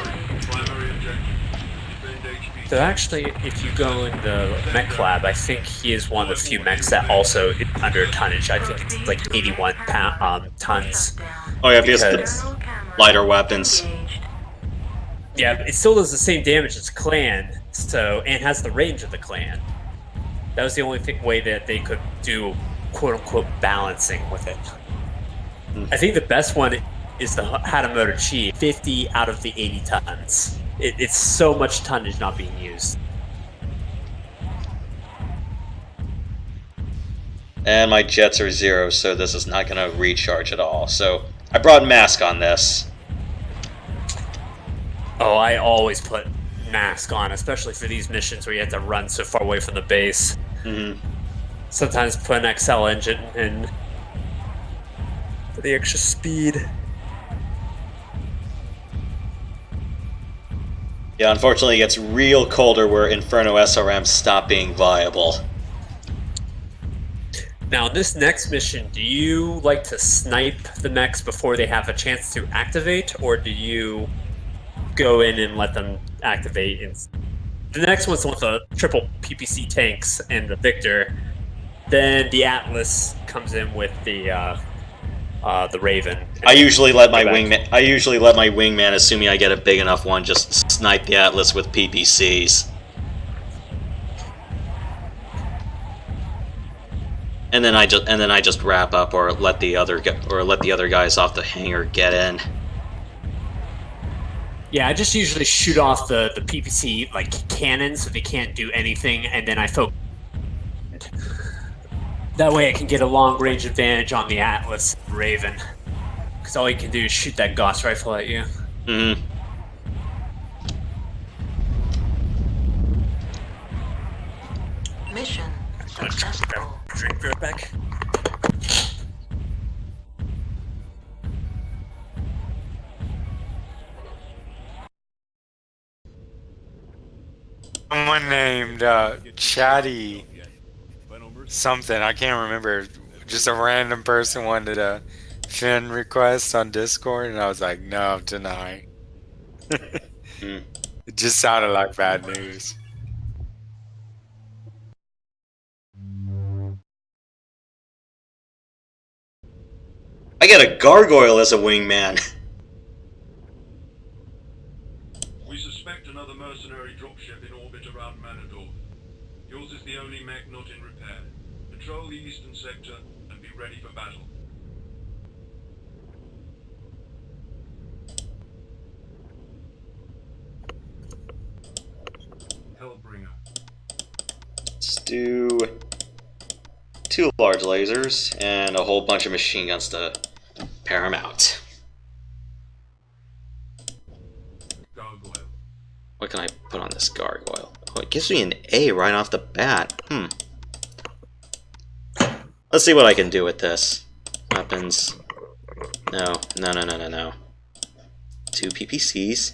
So actually, if you go in the mech lab, I think he is one of the few mechs that also is under tonnage. I think it's like 81 tons. Oh yeah, because the lighter weapons. Yeah, it still does the same damage as Clan, and has the range of the Clan. That was the only way that they could do quote-unquote balancing with it. I think the best one is the Hatamoto Chi, 50 out of the 80 tons. It's so much tonnage not being used. And my jets are 0, so this is not going to recharge at all. So I brought mask on this. Oh, I always put mask on, especially for these missions where you have to run so far away from the base. Mm-hmm. Sometimes put an XL engine in for the extra speed. Yeah, unfortunately it gets real colder where Inferno SRMs stop being viable. Now, in this next mission, do you like to snipe the mechs before they have a chance to activate, or do you go in and let them activate? The next one's the one with the triple PPC tanks and the Victor. Then the Atlas comes in with the Raven. I usually let my wingman, assuming I get a big enough one, just snipe the Atlas with PPCs. And then I just wrap up, or let the other guys off the hangar get in. Yeah, I just usually shoot off the PPC like cannon so they can't do anything, and then I focus. That way I can get a long range advantage on the Atlas Raven. Because all you can do is shoot that Gauss rifle at you. Mm-hmm. Mission successful. Drink right back. Someone named Chatty something. I can't remember. Just a random person wanted a Finn request on Discord, and I was like, no, deny. Hmm. It just sounded like bad news. I got a gargoyle as a wingman. We suspect another mercenary dropship in orbit around Manador. Yours is the only mech not in repair. Patrol the eastern sector and be ready for battle. Hellbringer. Let's do 2 large lasers and a whole bunch of machine guns to pair them out. Gargoyle. What can I put on this gargoyle? Oh, it gives me an A right off the bat. Let's see what I can do with this. Weapons. No. 2 PPCs.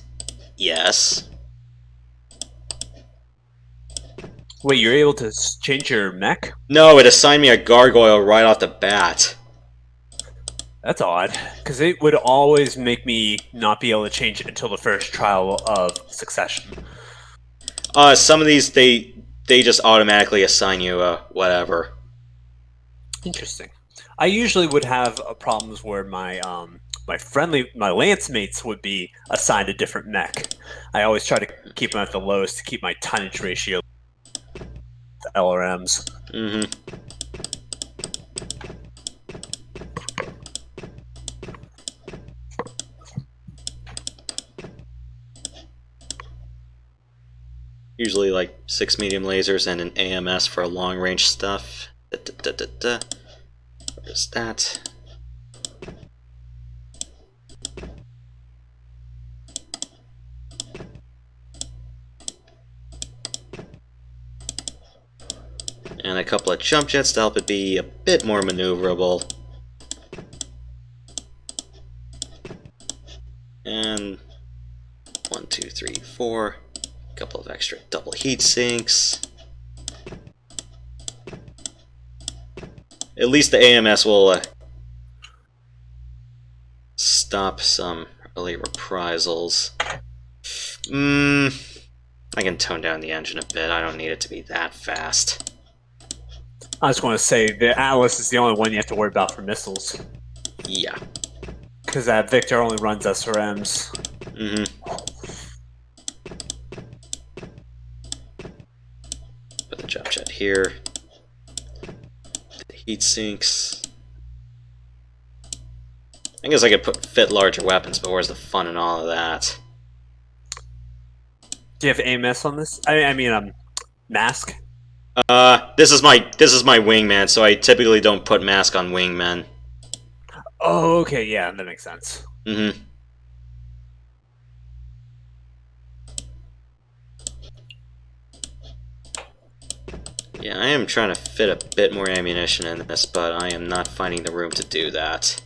Yes. Wait, you're able to change your mech? No, it assigned me a gargoyle right off the bat. That's odd, because it would always make me not be able to change it until the first trial of Succession. Some of these, they just automatically assign you whatever. Interesting. I usually would have problems where my my lance mates would be assigned a different mech. I always try to keep them at the lowest to keep my tonnage ratio to LRMs. Usually like 6 medium lasers and an AMS for long range stuff. Where's that? And a couple of jump jets to help it be a bit more maneuverable. And 1, 2, 3, 4. A couple of extra double heat sinks. At least the AMS will stop some early reprisals. I can tone down the engine a bit. I don't need it to be that fast. I just want to say the Atlas is the only one you have to worry about for missiles. Yeah. Because that Victor only runs SRMs. Put the jump jet here. The heat sinks. I guess I could fit larger weapons, but where's the fun in all of that? Do you have AMS on this? I mean, mask. This is my wingman, so I typically don't put mask on wingmen. Oh, okay, yeah, that makes sense. Yeah, I am trying to fit a bit more ammunition in this, but I am not finding the room to do that.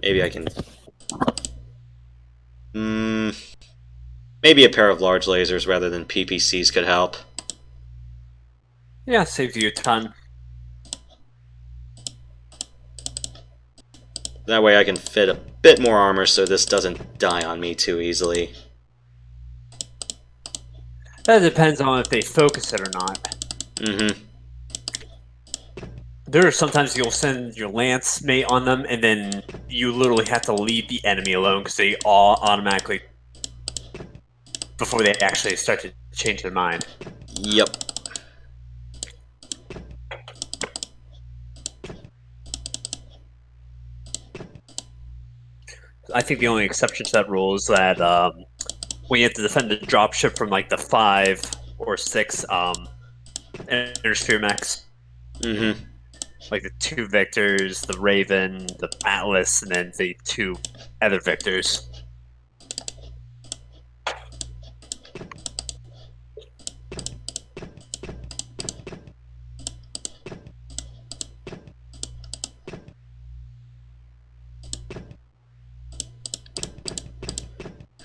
Maybe I can... maybe a pair of large lasers rather than PPCs could help. Yeah, saves you a ton. That way I can fit a bit more armor so this doesn't die on me too easily. That depends on if they focus it or not. There are sometimes you'll send your lance mate on them, and then you literally have to leave the enemy alone because they all automatically, before they actually start to change their mind. Yep. I think the only exception to that rule is that when you have to defend a dropship from like the 5 or 6 intersphere mechs. Like the 2 Victors, the Raven, the Atlas, and then the 2 other Victors.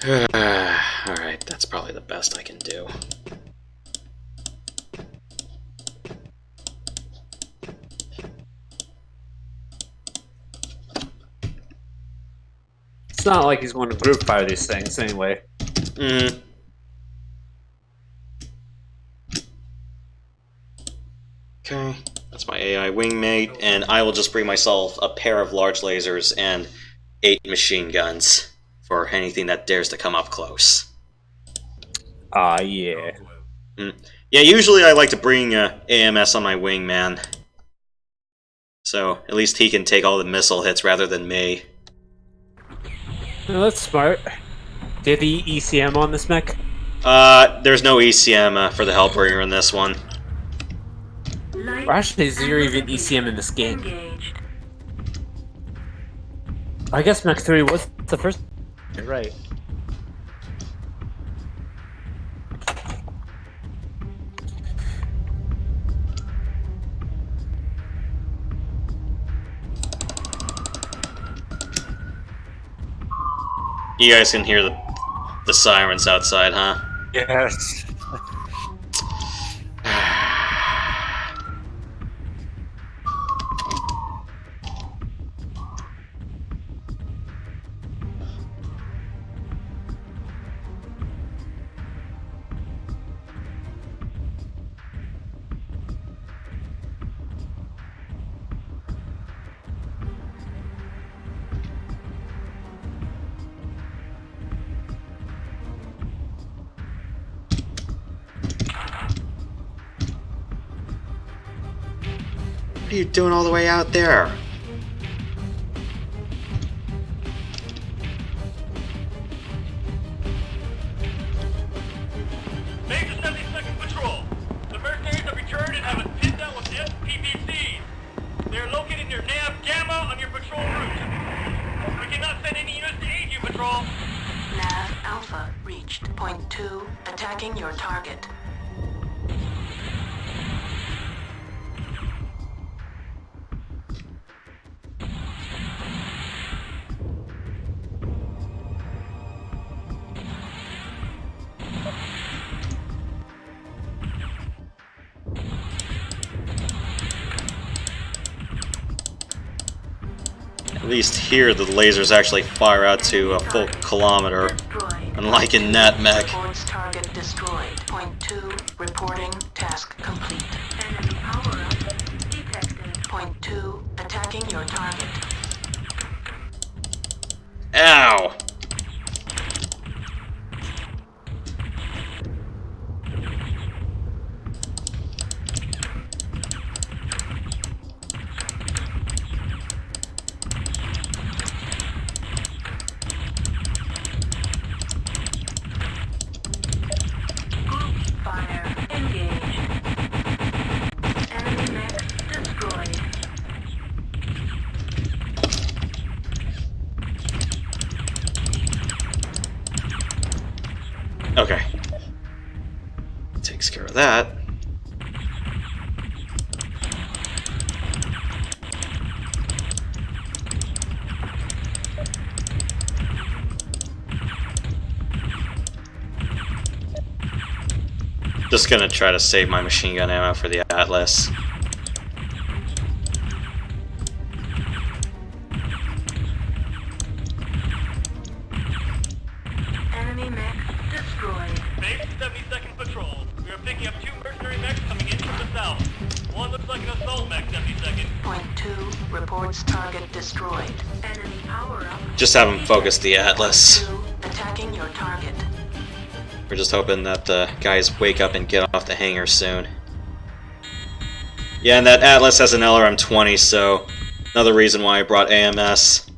Alright, that's probably probably the best I can do. It's not like he's going to group fire these things anyway. Mm. Okay, that's my AI wingmate, and I will just bring myself a pair of large lasers and 8 machine guns for anything that dares to come up close. Yeah. Yeah, usually I like to bring AMS on my wingman, so at least he can take all the missile hits rather than me. No, that's smart. Do you have the ECM on this mech? There's no ECM for the Hellbringer in this one. Or actually, is there even ECM in this game? I guess Mech 3 was the first. You're right. You guys can hear the sirens outside, huh? Yes. What are you doing all the way out there? Major 72nd Patrol. The mercenaries have returned and have us pinned down with SPVCs. They are located near Nav Gamma on your patrol route. We cannot send any units to aid you, Patrol. Nav Alpha reached. Point 2, attacking your target. At least here the lasers actually fire out to a full kilometer, unlike in NetMech. Reports target destroyed. Point 2, reporting task complete. Enemy power-up detected. Point 2, attacking your target. Ow! Fire engaged. Enemy mech destroyed. Okay. Takes care of that. Just gonna try to save my machine gun ammo for the Atlas. Enemy mech destroyed. Base 72nd Patrol. We are picking up 2 mercenary mechs coming in from the south. One looks like an assault mech, 72nd. Point 2, reports target destroyed. Enemy power-up. Just have him focus the Atlas. 2, attacking your target. We're just hoping that the guys wake up and get off the hangar soon. Yeah, and that Atlas has an LRM-20, so another reason why I brought AMS.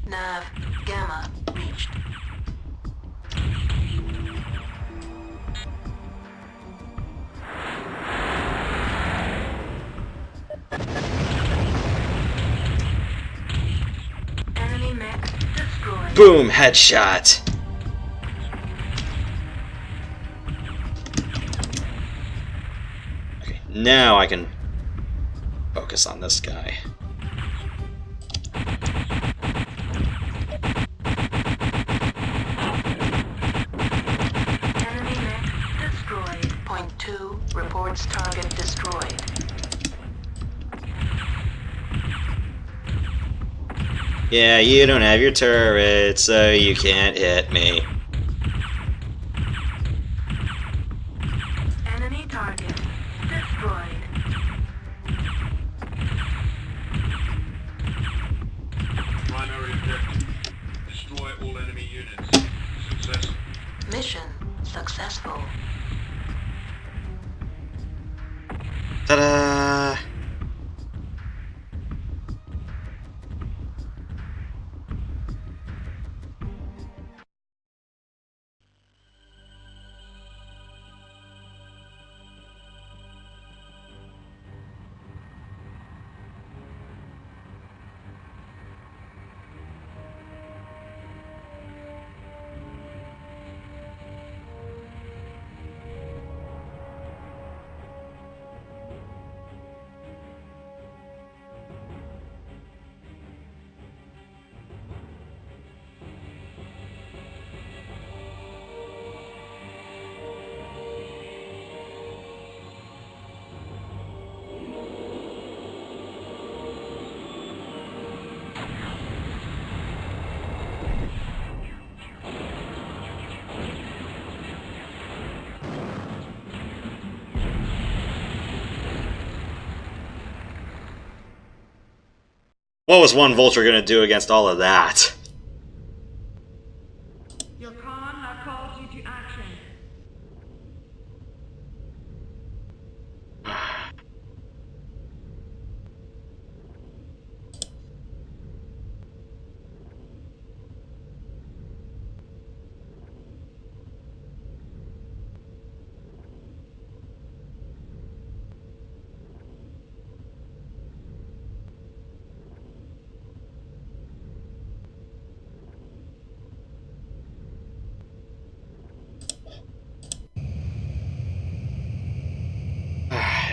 Nav Gamma reached. Enemy mech destroyed. Boom! Headshot! Okay, now I can Focus on this guy. Enemy mech destroyed. Point 2 reports target destroyed. Yeah, you don't have your turret, so you can't hit me. Enemy target destroyed. Primary objective. Destroy all enemy units. Success. Mission successful. Ta-da! What was one vulture gonna do against all of that? Your con now calls you to action.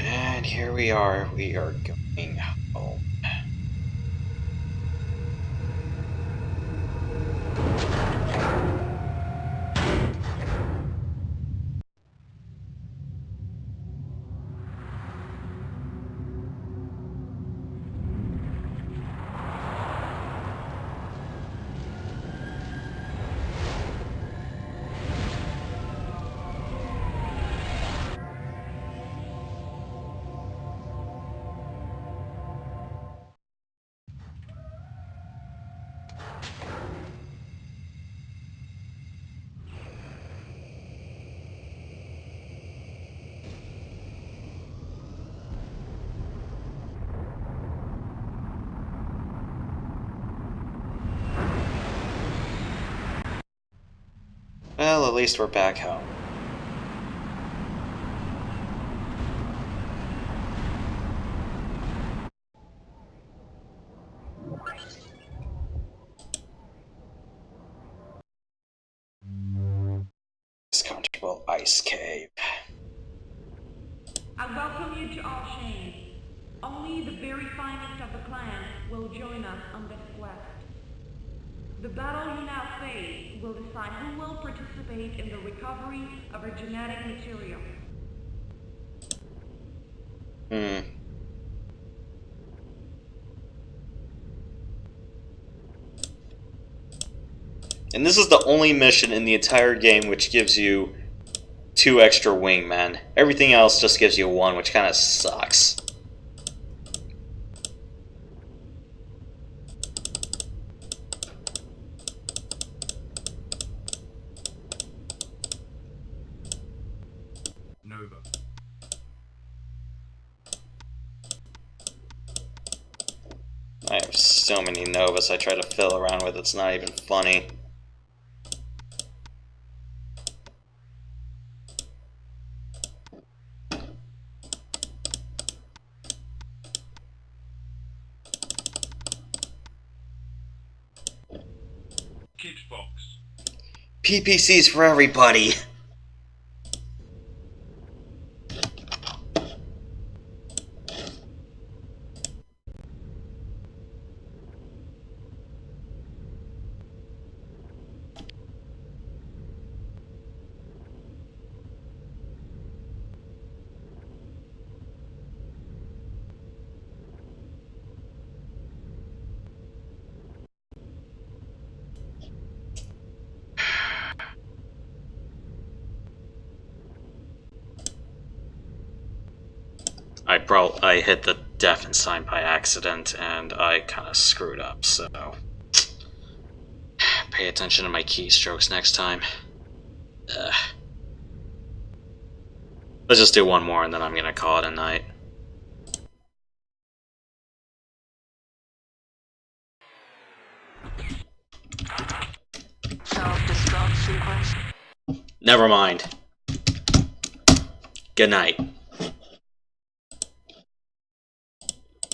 And here we are going home. Well, at least we're back home. This comfortable ice cave. I welcome you to all shame. Only the very finest of the clan will join us on this quest. The battle you now face will decide who will participate in the recovery of our genetic material. And this is the only mission in the entire game which gives you 2 extra wingmen. Everything else just gives you 1, which kind of sucks. Nova. I have so many Novas I try to fill around with, it's not even funny. Kids box. PPCs for everybody! I hit the deafen sign by accident, and I kind of screwed up, so pay attention to my keystrokes next time. Let's just do one more, and then I'm gonna call it a night. Self-destruct sequence. Never mind. Good night.